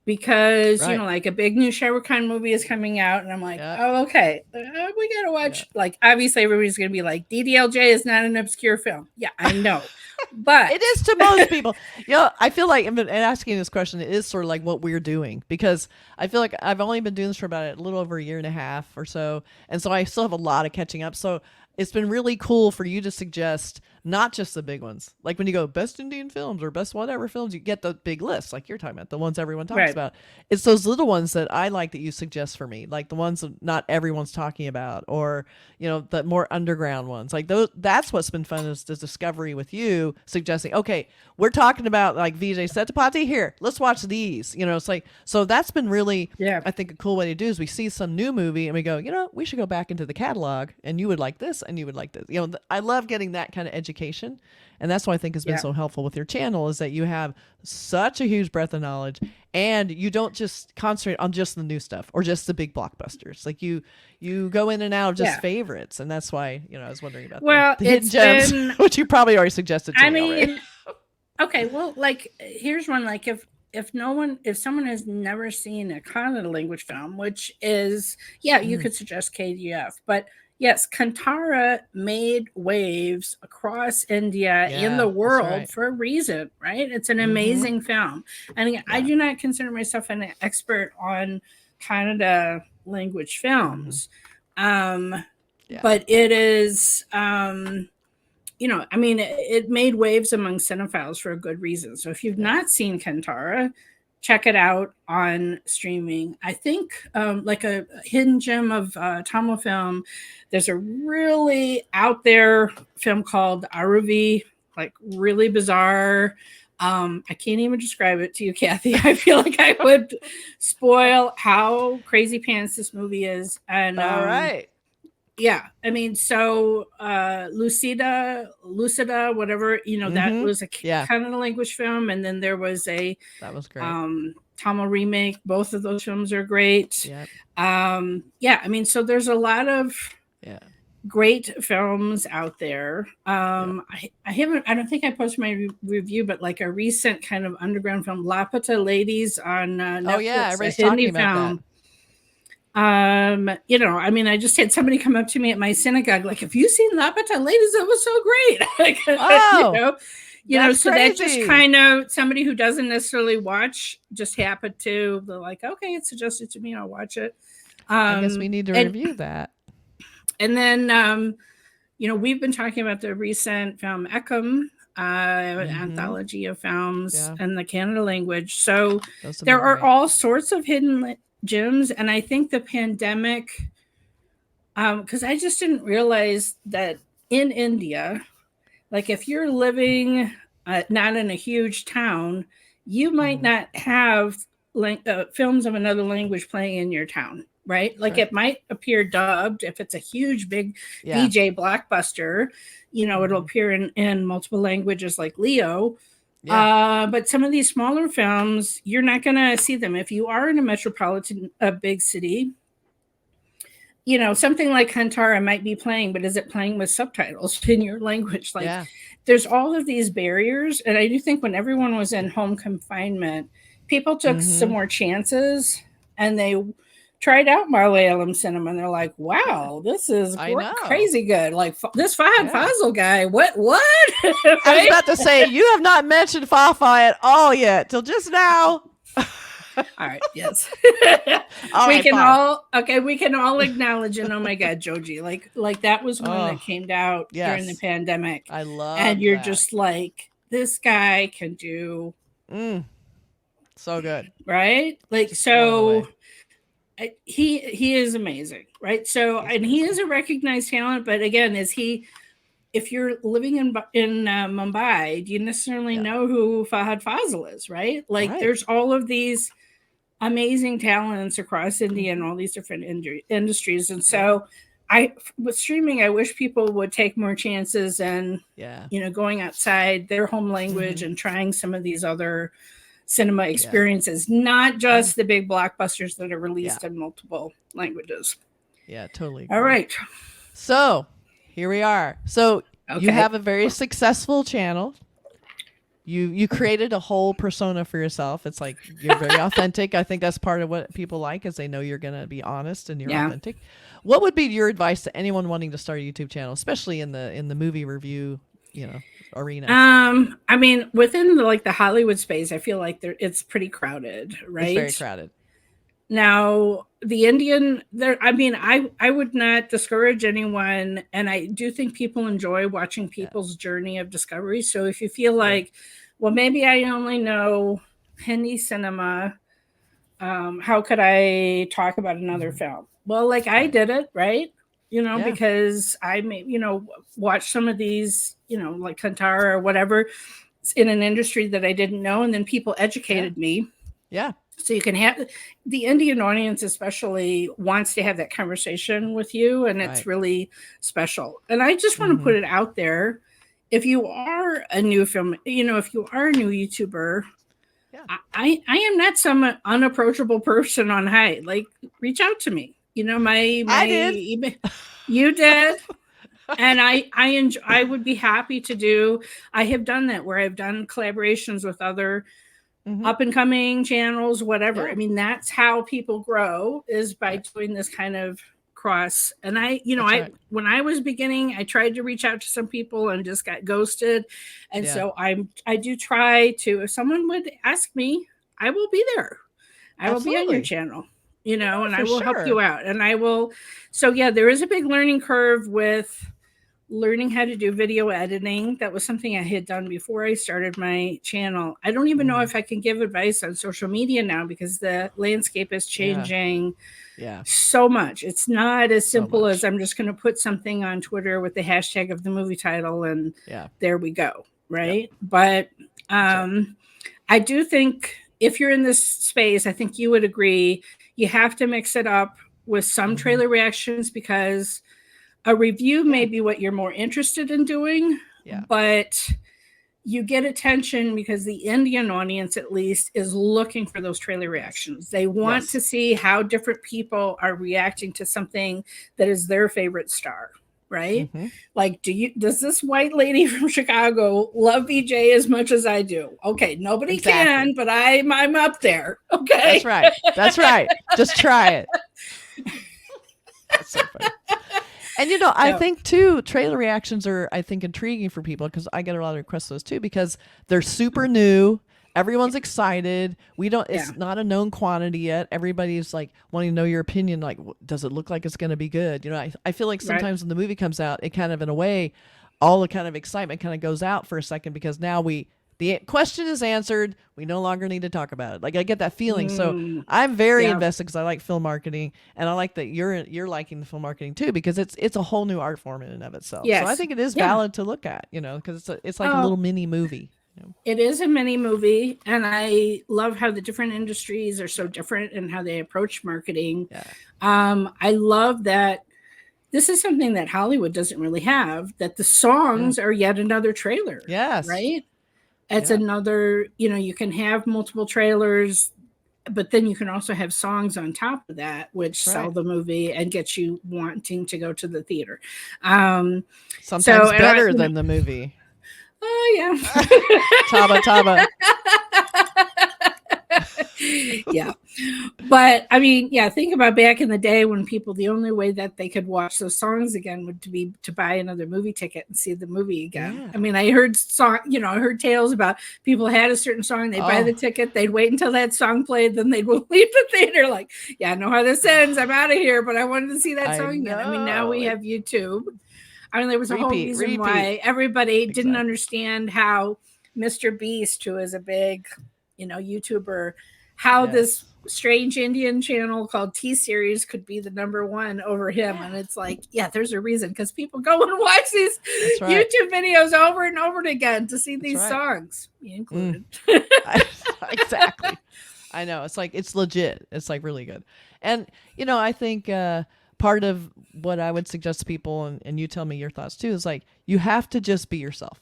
because Right. like a big new Shah Rukh Khan movie is coming out, and I'm like, Yeah. oh okay, we gotta Yeah. watch. Like obviously everybody's gonna be like, DDLJ is not an obscure film. Yeah, I know, but It is to most people. I feel like, and asking this question, it is sort of like what we're doing, because I feel like I've only been doing this for about a little over a year and a half or so. And so I still have a lot of catching up. So it's been really cool for you to suggest not just the big ones. Like when you go best Indian films or best whatever films, you get the big list, like you're talking about, the ones everyone talks right, about. It's those little ones that I like that you suggest for me, like the ones that not everyone's talking about, or the more underground ones. Like those, that's what's been fun, is the discovery with you suggesting, okay, we're talking about like Vijay Setapati here. Let's watch these. It's like, so that's been really, yeah, I think, a cool way to do is we see some new movie and we go, we should go back into the catalog, and you would like this and you would like this. I love getting that kind of education. And that's what I think has been yeah, so helpful with your channel, is that you have such a huge breadth of knowledge, and you don't just concentrate on just the new stuff or just the big blockbusters. Like you go in and out of just yeah. favorites. And that's why, I was wondering about the, Well, the hidden it's gems, been. which you probably already suggested to I me already. mean, okay. Well, like here's one. Like if someone has never seen a Kannada language film, which is, yeah, you Mm, could suggest KGF, but yes, Kantara made waves across India in yeah, the that's world right. for a reason, right? It's an Mm-hmm. amazing film. And again, I Yeah. do not consider myself an expert on Kannada language Mm-hmm. films. Um, Yeah. but it is I mean, it made waves among cinephiles for a good reason. So if you've Yeah. not seen Kantara, check it out on streaming. I think like a hidden gem of Tamil film, there's a really out there film called Aruvi, like really bizarre. I can't even describe it to you, Kathy. I feel like I would spoil how crazy pants this movie is. And All right. yeah, I mean, so Lucida, whatever, that Mm-hmm. was a Yeah. kind of language film, and then there was a That was great. Tamil remake. Both of those films are great. Yep. Yeah, I mean, so there's a lot of Yeah. great films out there. Yep. I don't think I posted my review, but like a recent kind of underground film, Lapata Ladies on Oh yeah, Netflix, a everybody's talking Hindi about that. film. I mean, I just had somebody come up to me at my synagogue, like, "Have you seen Lapata Ladies? That was so great!" Like, you Oh, know, That's So that just crazy. kind of somebody who doesn't necessarily watch just happened to be like, okay, it's suggested to me, I'll watch it. I guess we need to And review that. and then we've been talking about the recent film Eckham, Mm-hmm. anthology of films Yeah. in the Canada language. So Those have there been are great. all sorts of hidden gems, and I think the pandemic, because I just didn't realize that in India, like if you're living not in a huge town, you might Mm-hmm. not have films of another language playing in your town, right? That's Like right. it might appear dubbed if it's a huge, big Yeah. VJ blockbuster. It'll Mm-hmm. appear in multiple languages like Leo. Yeah. But some of these smaller films, you're not going to see them. If you are in a metropolitan, a big city, something like Kantara might be playing, but is it playing with subtitles in your language? Like, Yeah. there's all of these barriers. And I do think when everyone was in home confinement, people took some Mm-hmm. more chances and they tried out Malayalam cinema and they're like, Yeah. wow, this is I know. crazy good. Like, this Fahad Yeah. Fazil guy, what? I was Right? about to say, you have not mentioned Fafa at all yet, till just now. All right, yes. All We right, can fine. all okay, we can all acknowledge, and oh my god, Joji. Like that was one Oh, that came out during the yes. pandemic. I And loved you're that. just like, this guy can do, Mm, so good. right? Like, Just blown so away. he is amazing, right? So, He's and he is amazing. a recognized talent, but again, is he, if you're living in Mumbai, do you necessarily Yeah. know who Fahad Fazil is, right? Like, Right. there's all of these amazing talents across India and Mm-hmm. all these different industries. And Yeah. so, with streaming, I wish people would take more chances and, Yeah. going outside their home language Mm-hmm. and trying some of these other cinema Yeah. experiences, not Yeah. just the big blockbusters that are Yeah. released in multiple languages. Yeah. Totally All agree. right. So here we are. So you Okay. have a very successful channel. You created a whole persona for yourself. It's like you're very authentic. I think that's part of what people like is they know you're going to be honest and you're Yeah. authentic. What would be your advice to anyone wanting to start a YouTube channel, especially in the movie review, arena? I mean, within the Hollywood space, I feel like it's pretty crowded, It's very right? crowded. Now, the Indian, there, I mean, I would not discourage anyone, and I do think people enjoy watching Yeah. people's journey of discovery. So if you feel Yeah. like, well, maybe I only know Hindi cinema, how could I talk about another Mm-hmm. film? Well, like I Right. did it, right? Yeah. Because I may, watch some of these, like Kantara or whatever in an industry that I didn't know, and then people Yeah. educated me. Yeah. So you can have the Indian audience, especially, wants to have that conversation with you, and it's Right. really special. And I just want to Mm-hmm. put it out there: if you are a new film, if you are a new YouTuber, Yeah. I am not some unapproachable person on high. Like, reach out to me. My I did. email. You did. And I enjoy, I would be happy to do. I have done that where I've done collaborations with other Mm-hmm. up and coming channels, whatever. I Yeah. mean, that's how people grow, is by Right. doing this kind of cross. And That's right. when I was beginning, I tried to reach out to some people and just got ghosted. And Yeah. so I do try to, if someone would ask me, I will be there. I will be on your Absolutely. channel, Yeah, and I for will help sure. you out. And I will, so yeah, there is a big learning curve with learning how to do video editing. That was something I had done before I started my channel. I don't even know Mm-hmm. if I can give advice on social media now because the landscape is Yeah. changing Yeah. so much. It's not as So simple as much. I'm just going to put something on Twitter with the hashtag of the movie title and Yeah. there we go, Yep. right? But That's right. I do think if you're in this space, I think you would agree, you have to mix it up with some Mm-hmm. trailer reactions, because a review may be what you're more interested in doing, Yeah. but you get attention because the Indian audience, at least, is looking for those trailer Yes. reactions. They want Yes. to see how different people are reacting to something that is their favorite star, right? Mm-hmm. Like, does this white lady from Chicago love BJ as much as I do? Okay, nobody can, Exactly. but I'm up there. Okay. That's right. That's right. Just try it. That's so funny. And I So think too, trailer reactions are, I think, intriguing for people because I get a lot of requests those too because they're super new. Everyone's excited. We don't. yeah, It's not a known quantity yet. Everybody's like wanting to know your opinion. Like, does it look like it's going to be good? I feel like right. sometimes when the movie comes out, it kind of, in a way, all the kind of excitement kind of goes out for a second because now the question is answered. We no longer need to talk about it. Like I get that feeling. So Mm, I'm very yeah. invested because I like film marketing, and I like that you're liking the film marketing too because it's a whole new art form in and of itself. So I Yes. think it is Yeah. valid to look at, because it's like a Oh, little mini movie. You know? it is a mini movie, and I love how the different industries are so different and how they approach marketing. Yeah. I love that this is something that Hollywood doesn't really have, that the Yeah. songs are yet another trailer, Yes. right? It's Yeah. another, you can have multiple trailers, but then you can also have songs on top of that, which That's sell right. the movie and get you wanting to go to the theater. Um, so, Sometimes and I, better than the movie. oh Taba Taba. yeah. Yeah. But I mean, yeah, think about back in the day when people, the only way that they could watch those songs again would to be to buy another movie ticket and see the movie again. Yeah. I mean, I heard tales about people had a certain song, they'd buy the Oh, ticket, they'd wait until that song played, then they'd leave the theater like, yeah, I know how this ends. I'm out of here, but I wanted to see that I song again. I mean, now we know. have YouTube. I mean, there was a whole Repeat, reason repeat. why everybody didn't Exactly. understand how Mr. Beast, who is a big, YouTuber, how this Yes. strange Indian channel called T Series could be the number one over him. Yeah. And it's like, yeah, there's a reason because people go and watch these That's right. YouTube videos over and over again to see That's these right. songs, me Mm. included. Exactly. I know. It's like it's legit. It's like really good. And I think part of what I would suggest to people, and you tell me your thoughts too, is like you have to just be yourself.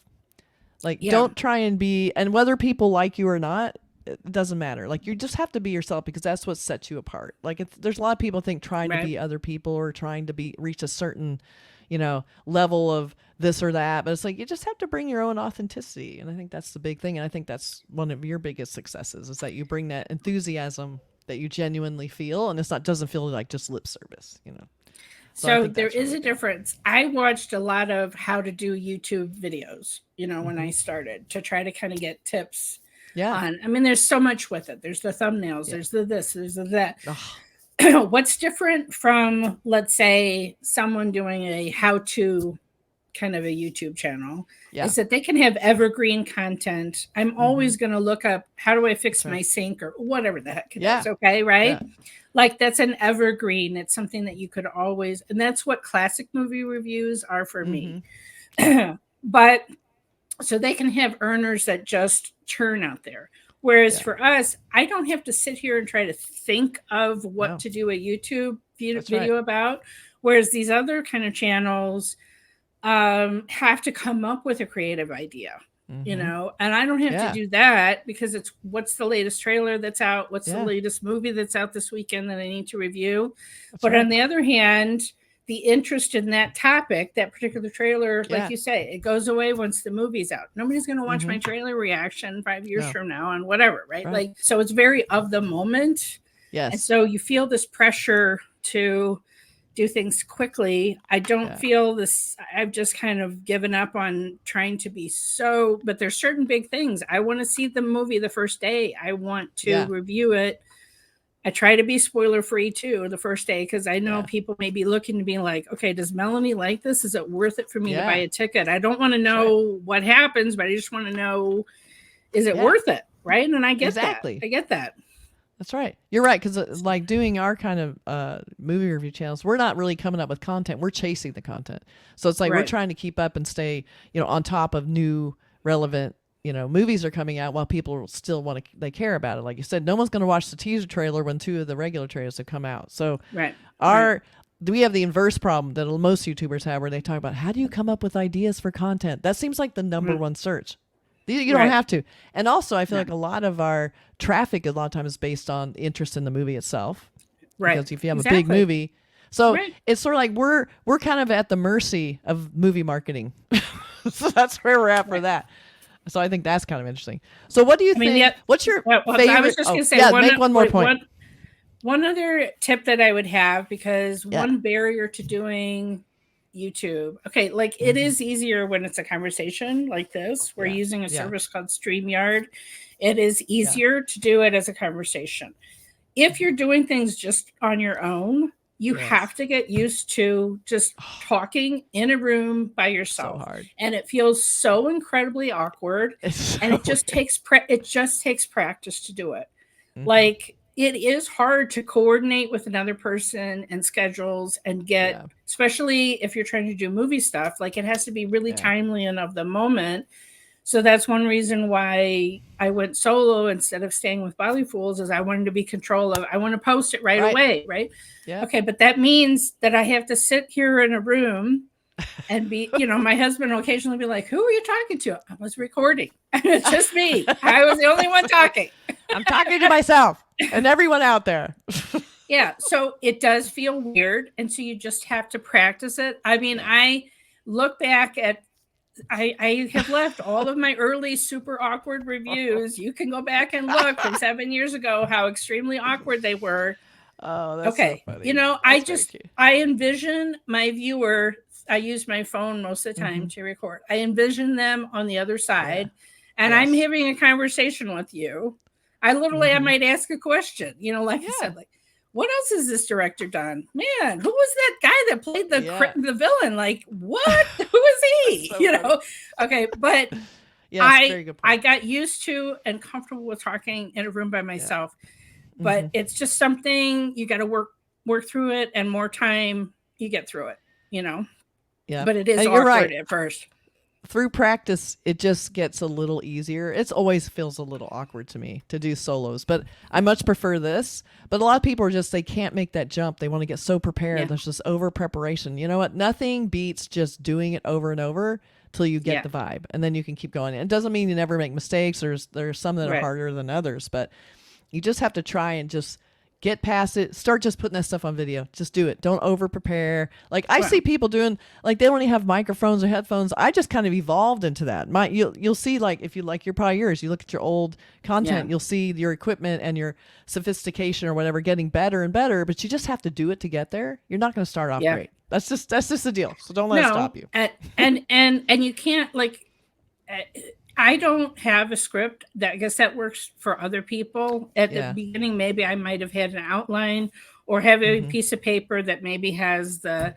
Like Yeah, don't try and be, and whether people like you or not, it doesn't matter. Like you just have to be yourself because that's what sets you apart. Like there's a lot of people think trying to right. be other people or trying to be reach a certain, level of this or that, but it's like you just have to bring your own authenticity, and I think that's the big thing, and I think that's one of your biggest successes is that you bring that enthusiasm that you genuinely feel, and it's not doesn't feel like just lip service. So I So think there that's is really a good. difference. I watched a lot of how to do YouTube videos, when Mm-hmm. I started to try to kind of get tips Yeah. on. I mean, there's so much with it. There's the thumbnails, Yeah. there's the this, there's the that. Ugh. What's different from, let's say, someone doing a how to kind of a YouTube channel Yeah. is that they can have evergreen content. I'm Mm-hmm. always going to look up how do I fix That's right. my sink or whatever the heck it Yeah. is. Okay. Right. Yeah. Like that's an evergreen. It's something that you could always, and that's what classic movie reviews are for me. Mm-hmm. Yeah. But so they can have earners that just churn out there. Whereas Yeah. for us, I don't have to sit here and try to think of what No. to do a YouTube That's right. video about. Whereas these other kind of channels have to come up with a creative idea, Mm-hmm. and I don't have to Yeah. do that because it's what's the latest trailer that's out, what's the Yeah. latest movie that's out this weekend that I need to review. That's But right. on the other hand, the interest in that topic, that particular trailer, like Yeah. you say, it goes away once the movie's out. Nobody's going to watch Mm-hmm. my trailer reaction 5 years No. from now on whatever, right? Right. Like, so it's very of the moment. And Yes. so you feel this pressure to do things quickly. I don't Yeah. feel this. I've just kind of given up on trying to be so, but there's certain big things. I want to see the movie the first day. I want to Yeah. review it. I try to be spoiler free too the first day because I know Yeah. people may be looking to be like, okay, does Melanie like this? Is it worth it for me to buy Yeah. a ticket? I don't want to That's right. know what happens, but I just want to know, is it Yeah. worth it? Right. And I get that. Exactly. I get that. That's right. You're right because like doing our kind of movie review channels, we're not really coming up with content. We're chasing the content. So it's like we're Right. trying to keep up and stay, on top of new relevant, movies are coming out while people still they care about it. Like you said, no one's going to watch the teaser trailer when two of the regular trailers have come out. So Right. Right. our we have the inverse problem that most YouTubers have where they talk about how do you come up with ideas for content? That seems like the number Right. one search. You don't Right. have to. And also, I feel No. like a lot of our traffic a lot of times is based on interest in the movie itself. Right. Because if you have a big Exactly. movie, so Right. it's sort of like we're kind of at the mercy of movie marketing. So that's where we're at for Right. that. So I think that's kind of interesting. So what do you I mean, think? yeah. What's your Well, favorite? I was just going to say yeah, make one more point. One other tip that I would have, because Yeah. one barrier to doing YouTube. Okay, like it is easier when it's a conversation like this. We're Yeah. using a Yeah. service called StreamYard. It is Yeah. easier to do it as a conversation. If you're doing things just on your own, you Yes. have to get used to just talking in a room by So yourself. hard. And it feels so incredibly awkward. It's so And it just weird. takes practice to do it. Mm-hmm. Like it is hard to coordinate with another person and schedules and get, Yeah. especially if you're trying to do movie stuff, like it has to be really Yeah. timely and of the moment. So that's one reason why I went solo instead of staying with Bolly Fools, is I wanted to be control of, I want to post it right Right. away, right? Yeah. Okay, but that means that I have to sit here in a room and be, my husband will occasionally be like, "Who are you talking to?" I was recording. It's just me. I was the only one talking. I'm talking to myself and everyone out there. Yeah, so it does feel weird, and so you just have to practice it. I mean, I look back at I have left all of my early super awkward reviews. You can go back and look from 7 years ago how extremely awkward they were. Oh, that's Okay, so funny. That's I envision my viewer. I use my phone most of the time to record. I envision them on the other side, and I'm having a conversation with you. I literally, I might ask a question. Like I said, like, what else has this director done? Man, who was that guy that played the villain? Like, what? Who is he? So okay, but very good point. I got used to and comfortable with talking in a room by myself. But it's just something you got to work through it, and more time you get through it. Yeah. But it is awkward at first. Through practice, it just gets a little easier. It always feels a little awkward to me to do solos, but I much prefer this. But a lot of people are just, they can't make that jump. They want to get so prepared. There's just over preparation. You know what? Nothing beats just doing it over and over till you get the vibe, and then you can keep going. It doesn't mean you never make mistakes. There's some that are harder than others, but you just have to try and just get past it. Start just putting that stuff on video. Just do it. Don't over prepare. Like I see people doing, like they don't even have microphones or headphones. I just kind of evolved into that. You'll see, like if you like your probably yours, you look at your old content, you'll see your equipment and your sophistication or whatever getting better and better. But you just have to do it to get there. You're not going to start off great. That's just the deal. So don't let it stop you. And you can't like. I don't have a script. I guess that works for other people. At the beginning, maybe I might have had an outline or have a piece of paper that maybe has the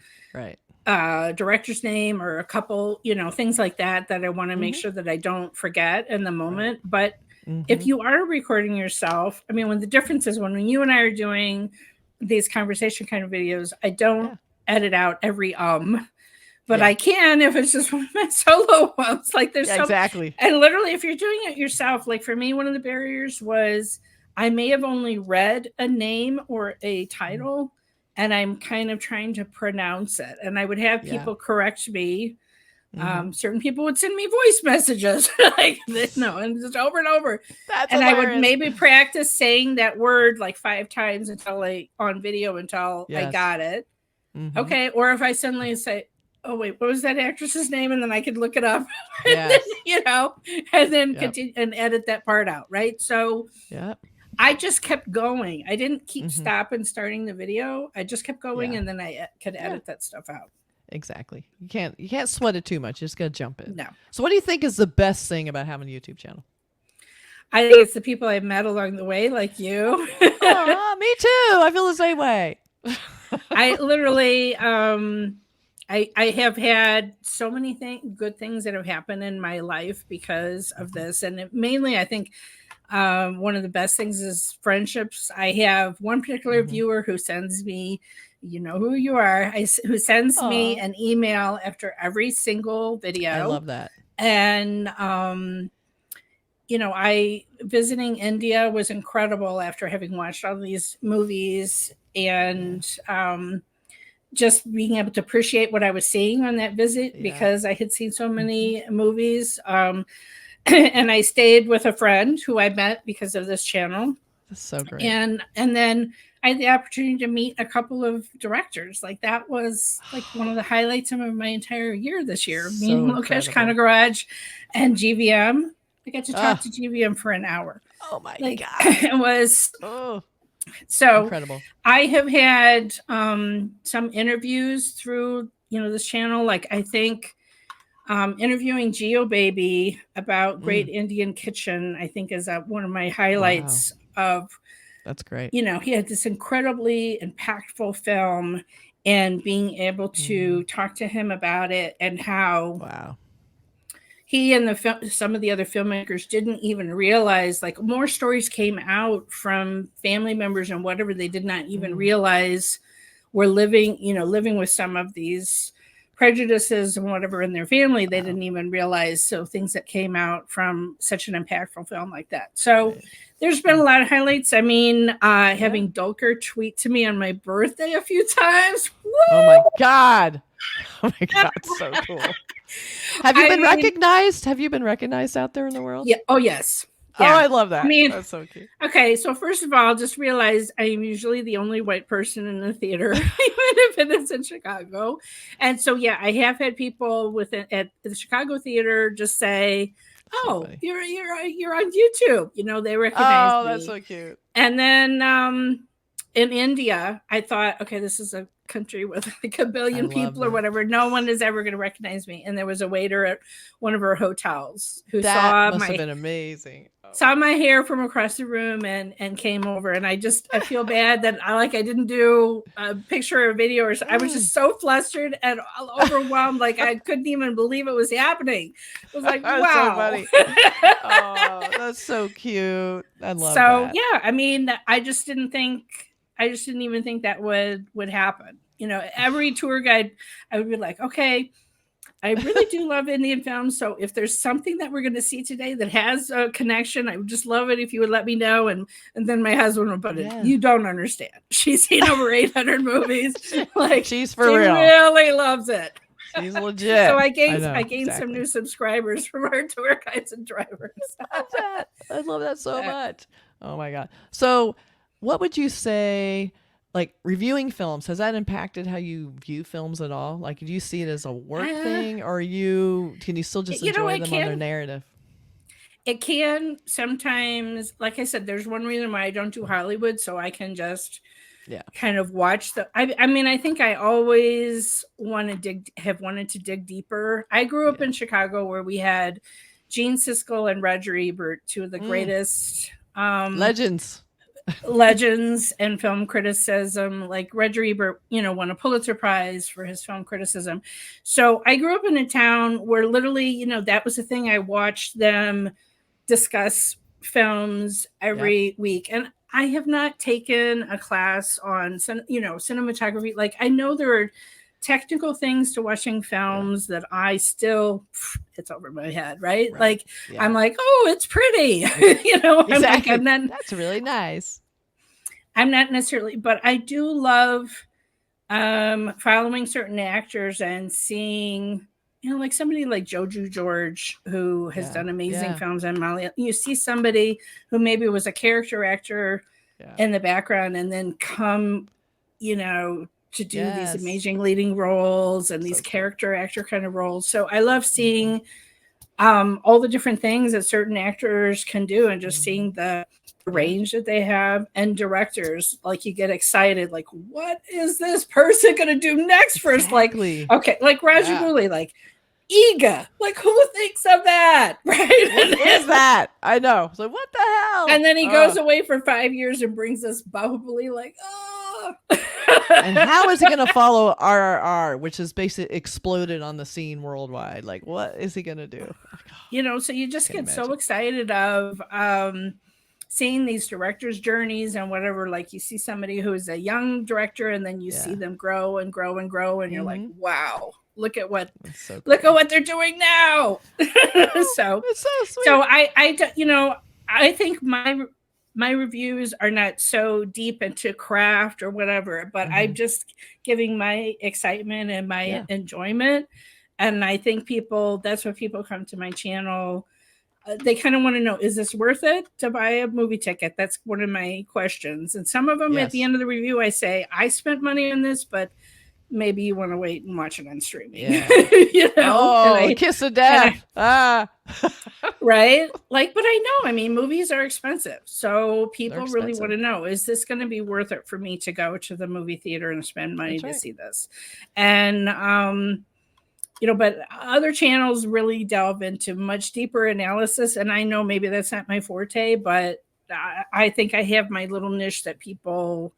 director's name or a couple, things like that I want to make sure that I don't forget in the moment. But if you are recording yourself, I mean, when the difference is when you and I are doing these conversation kind of videos, I don't edit out every but I can if it's just one of my solo ones. Like there's exactly. And literally, if you're doing it yourself, like for me, one of the barriers was I may have only read a name or a title, and I'm kind of trying to pronounce it. And I would have people correct me. Certain people would send me voice messages like and just over and over. That's and hilarious. I would maybe practice saying that word like 5 times until on video until I got it. Okay. Or if I suddenly say, "Oh wait, what was that actress's name?" And then I could look it up, and then continue and edit that part out, right? So I just kept going. I didn't keep stopping starting the video. I just kept going, and then I could edit that stuff out. Exactly. You can't sweat it too much. You just gotta jump in. No. So what do you think is the best thing about having a YouTube channel? I think it's the people I've met along the way, like you. Me too. I feel the same way. I literally I have had so many good things that have happened in my life because of this. And mainly, I think one of the best things is friendships. I have one particular viewer who sends me, you know who you are, who sends me an email after every single video. I love that. And, I visiting India was incredible after having watched all these movies and just being able to appreciate what I was seeing on that visit because I had seen so many movies. And I stayed with a friend who I met because of this channel. That's so great. And then I had the opportunity to meet a couple of directors. Like that was like one of the highlights of my entire year this year. So meeting Lokesh Kanagaraj and GVM. I got to talk to GVM for an hour. Oh my God. It was so incredible. I have had some interviews through this channel. Like, I think interviewing Geo Baby about Great Indian Kitchen, I think, is one of my highlights of. That's great. He had this incredibly impactful film, and being able to talk to him about it, and how he and some of the other filmmakers didn't even realize, like, more stories came out from family members and whatever they did not even realize were living with some of these prejudices and whatever in their family. They didn't even realize. So things that came out from such an impactful film like that. So there's been a lot of highlights. I mean, having Dulker tweet to me on my birthday a few times. Woo! Oh my God. Oh my God. So cool. Have you been recognized? Have you been recognized out there in the world? Yeah. Oh, yes. Yeah. Oh, I love that. I mean, that's so cute. Okay, so first of all, just realize I am usually the only white person in the theater, even if it is in Chicago. And so, yeah, I have had people at the Chicago theater just say, "Oh, so you're on YouTube." They recognize me. Oh, that's so cute. And then in India, I thought, okay, this is a country with like a billion people or whatever. No one is ever going to recognize me. And there was a waiter at one of our hotels who must have been amazing. Saw my hair from across the room and came over. And I feel bad that I didn't do a picture or video or something. I was just so flustered and overwhelmed. Like, I couldn't even believe it was happening. It was like, wow. So funny. Oh, that's so cute. I love that. So yeah, I mean, I just didn't even think that would happen. Every tour guide, I would be like, okay, I really do love Indian films. So if there's something that we're going to see today that has a connection, I would just love it if you would let me know. And then my husband would put it, you don't understand. She's seen over 800 movies. Like, she's for real. She really loves it. She's legit. So I gained some new subscribers from our tour guides and drivers. I love that so much. Oh my God. So what would you say, like, reviewing films, has that impacted how you view films at all? Like, do you see it as a work thing, or can you still just enjoy them on their narrative? It can sometimes. Like I said, there's one reason why I don't do Hollywood, so I can just kind of watch I mean, I think I always have wanted to dig deeper. I grew up in Chicago, where we had Gene Siskel and Roger Ebert, two of the greatest legends in film criticism. Like, Roger Ebert, won a Pulitzer Prize for his film criticism. So I grew up in a town where literally, that was the thing. I watched them discuss films every week. And I have not taken a class on, cinematography. Like, I know there are technical things to watching films that I still, it's over my head, right? Like, I'm like, oh, it's pretty. Exactly. I'm like, that's really nice. I'm not necessarily, but I do love following certain actors and seeing, like somebody like Joju George, who has done amazing films, and Molly. You see somebody who maybe was a character actor in the background, and then come, to do these amazing leading roles and these character actor kind of roles. So I love seeing all the different things that certain actors can do, and just seeing the range that they have. And directors, like, you get excited, like, what is this person going to do next? First, like, okay, like Roger Booley, like, Ega, like, who thinks of that, right? What is that? I know. So what the hell? And then he goes away for 5 years and brings us Bahubali, like, oh. And how is he going to follow RRR, which has basically exploded on the scene worldwide? Like, what is he going to do? So you just get so excited of seeing these directors' journeys and whatever. Like, you see somebody who is a young director, and then you see them grow and grow and grow, and you're like, wow, look at what they're doing now. So it's so sweet. So I think my reviews are not so deep into craft or whatever, but I'm just giving my excitement and my enjoyment. And I think that's what people come to my channel. They kind of want to know, is this worth it to buy a movie ticket? That's one of my questions. And some of them at the end of the review, I say, I spent money on this, but maybe you want to wait and watch it on streaming. Yeah. You know, Oh, kiss of death. Right? Like, but I know, I mean, movies are expensive. So people They're really expensive. want to know, is this going to be worth it for me to go to the movie theater and spend money That's to right. see this? And, you know, but other channels really delve into much deeper analysis. And I know maybe that's not my forte, but I think I have my little niche that people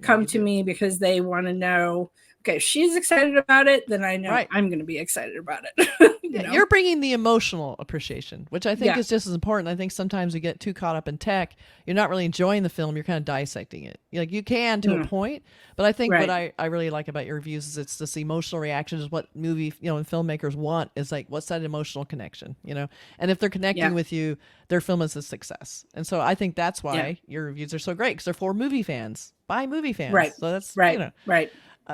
come to me because they want to know, okay, if she's excited about it, then I know Right. I'm going to be excited about it. Yeah, you're bringing the emotional appreciation, which I think Yeah. is just as important. I think sometimes we get too caught up in tech. You're not really enjoying the film. You're kind of dissecting it. Like you can to a point, but I think what I really like about your reviews is it's this emotional reaction is what movie, you know, and filmmakers want is like, what's that emotional connection, you know? And if they're connecting with you, their film is a success. And so I think that's why your reviews are so great because they're for movie fans, by movie fans. Right. So that's, right. you know, right.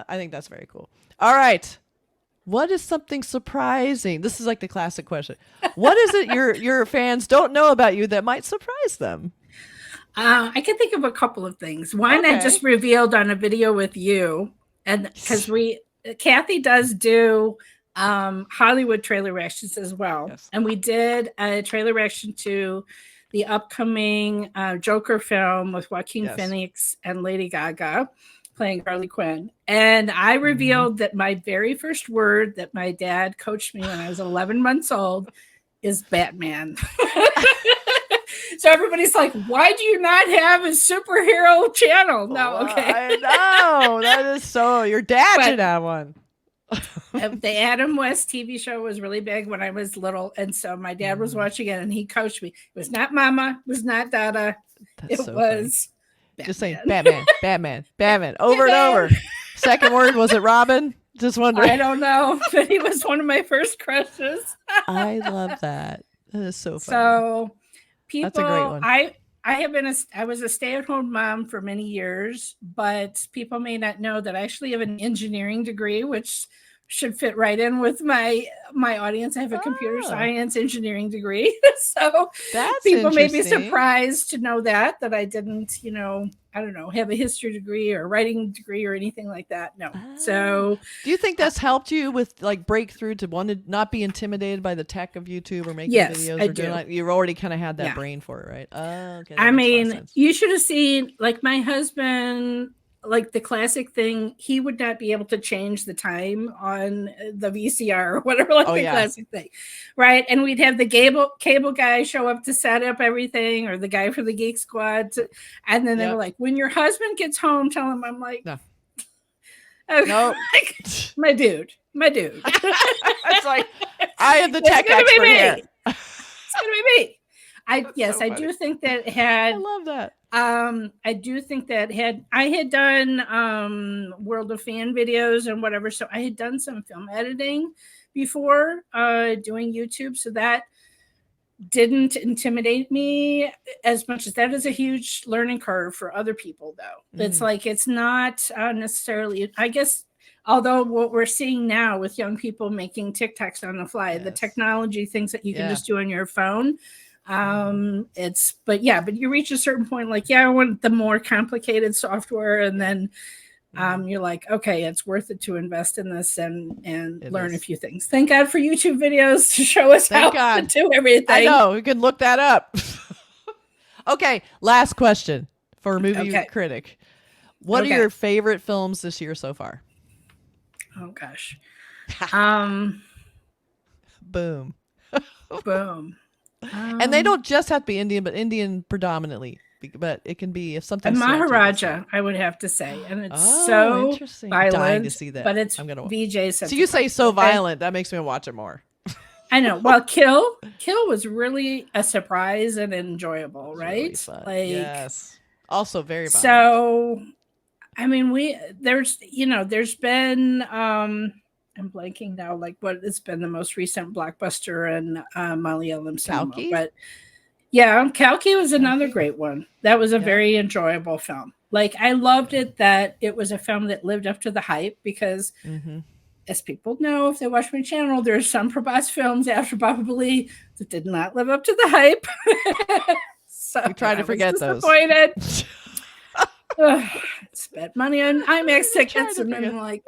I think that's very cool. All right. What is something surprising? This is like the classic question. What is it your fans don't know about you that might surprise them? I can think of a couple of things. One I just revealed on a video with you, and because Kathy does do Hollywood trailer reactions as well, and we did a trailer reaction to the upcoming Joker film with Joaquin Phoenix and Lady Gaga playing Harley Quinn. And I revealed that my very first word that my dad coached me when I was 11 months old is Batman. So everybody's like, why do you not have a superhero channel? No, okay. I know. That is so, your dad should have one. The Adam West TV show was really big when I was little. And so my dad was watching it and he coached me. It was not Mama, it was not Dada. It was Batman. Just saying Batman, Batman, Batman, over and over. Second word, was it Robin? Just wondering. I don't know, but he was one of my first crushes. I love that. That is so funny. So people, that's a great one. I was a stay-at-home mom for many years, but people may not know that I actually have an engineering degree, which should fit right in with my audience. I have a computer science engineering degree. So that's people may be surprised to know that I didn't, you know, I don't know, have a history degree or writing degree or anything like that. No. So do you think that's helped you with like breakthrough to want to not be intimidated by the tech of YouTube or making videos or doing like you've already kind of had that brain for it, right? Oh, okay. I mean, you should have seen like my husband, like the classic thing, he would not be able to change the time on the VCR or whatever, like classic thing, right? And we'd have the cable guy show up to set up everything, or the guy for the Geek Squad, and then they were like, "When your husband gets home, tell him." I'm like, "No, no, my dude." It's like I am the tech expert here. It's gonna be me. I do think that had. I love that. I do think that I had done World of Fan videos and whatever, so I had done some film editing before doing YouTube, so that didn't intimidate me as much as that is a huge learning curve for other people, though. It's like it's not necessarily, I guess. Although what we're seeing now with young people making TikToks on the fly, the technology, things that you can just do on your phone. But you reach a certain point, like, I want the more complicated software. And then you're like, okay, it's worth it to invest in this and learn a few things. Thank God for YouTube videos to show us how to do everything. I know, we can look that up. Okay, last question for Movie Critic. What are your favorite films this year so far? Oh gosh. Boom. Boom. And they don't just have to be Indian, but Indian predominantly. But it can be if something. Maharaja, I would have to say, and it's so interesting. Violent. Dying to see that. But it's VJ. So you say so violent, that makes me watch it more. I know. Well, Kill was really a surprise and enjoyable, right? Really yes. Also very violent. So, I mean, there's been. I'm blanking now, like what has been the most recent blockbuster in Malayalam cinema. But Kalki was another great one. That was a very enjoyable film. Like, I loved it that it was a film that lived up to the hype because, as people know, if they watch my channel, there's some Prabhas films after Bahubali that did not live up to the hype. So we try to forget those. Spent money on IMAX tickets and then like...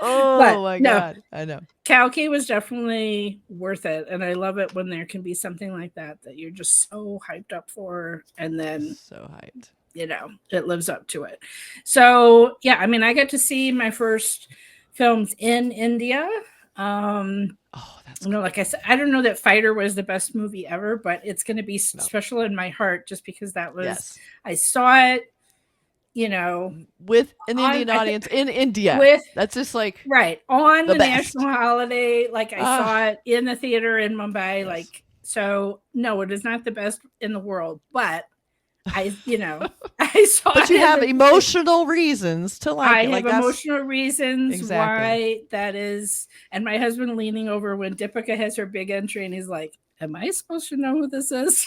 Oh But my no, God. I know. Kalki was definitely worth it. And I love it when there can be something like that that you're just so hyped up for. And then, So hyped. it lives up to it. So, yeah, I mean, I got to see my first films in India. Oh, that's Like cool. I said, I don't know that Fighter was the best movie ever, but it's going to be No. special in my heart just because that was, Yes. I saw it, you know, With an on, Indian audience in India. with, That's just like right, on the the best. national holiday. Like I Ah, saw it in the theater in Mumbai. yes. Like, so no, it is not the best in the world, but I saw But you it in have the, emotional reasons to like I it. have Like that's emotional reasons exactly. why that is. And my husband leaning over when Deepika has her big entry and he's like, am I supposed to know who this is?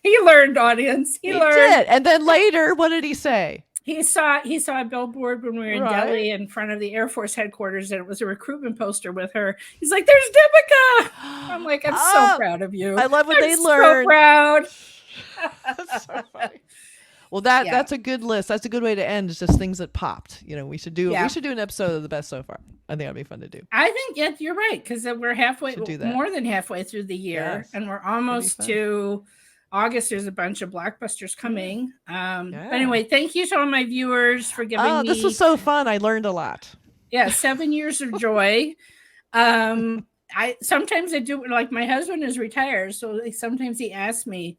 He learned, audience. He He learned. did. And then later, what did he say? He saw a billboard when we were in Right. Delhi in front of the Air Force headquarters, and it was a recruitment poster with her. He's like, "There's Deepika." I'm like, "I'm so Oh, proud of you. I love when I'm they so learn. proud." That's so funny. Well, that Yeah, that's a good list. That's a good way to end. It's just things that popped. We should do yeah. an episode of the best so far. I think that'd be fun to do. I think you're right because we're halfway, Should do that. more than halfway through the year, Yes. and we're It'd be almost fun. to August. There's a bunch of blockbusters coming. But Yeah. anyway, thank you to all my viewers for giving Oh, this was me, so fun. I learned a lot. 7 years of joy. I sometimes I do, like my husband is retired, so like, sometimes he asks me,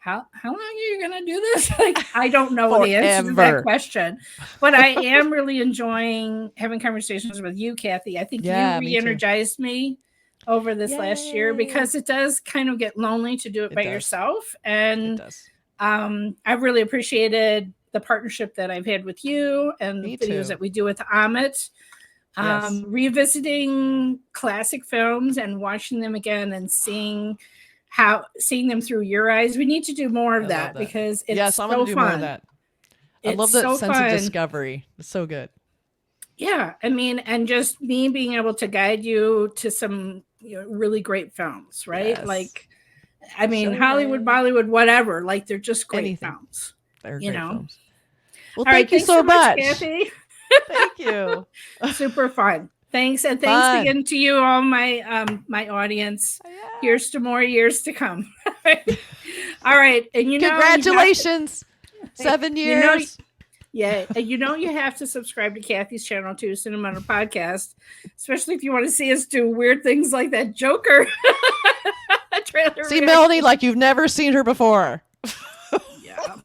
how long are you gonna do this? Like I don't know the answer to that Forever. question, but I am really enjoying having conversations with you, Kathy. I think you Yeah, me too. re-energized me over this last year Yay. because it does kind of get lonely to do it It by does. yourself, It and does. I've really appreciated the partnership that I've had with you and the Me videos too. that we do with Amit, Yes. revisiting classic films and watching them again and seeing them through your eyes. We need to do more I of love that that. because Yes, it's I'm going to so do more of fun. that. I It's love that so sense of fun. discovery. It's so good. Yeah, I mean, and just me being able to guide you to some really great films, right? Yes. Like, I mean, Hollywood, Chauvet. Bollywood, whatever. Like, they're just great Anything. films. They're You great know. films. Well, All right, thank you thanks so so much, much. Kathy. Thank you. Super fun. Thanks, and thanks Fun. again to you, all my audience. Yeah. Here's to more years to come. All right, and you have to, Congratulations. 7 you know, years. yeah, and you have to subscribe to Kathy's channel too, Cinema Podcast, especially if you want to see us do weird things like that Joker trailer. See Melanie like you've never seen her before. Yeah.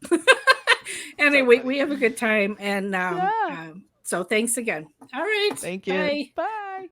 Anyway, we have a good time, and Yeah. so thanks again. All right, Thank you. bye. Bye.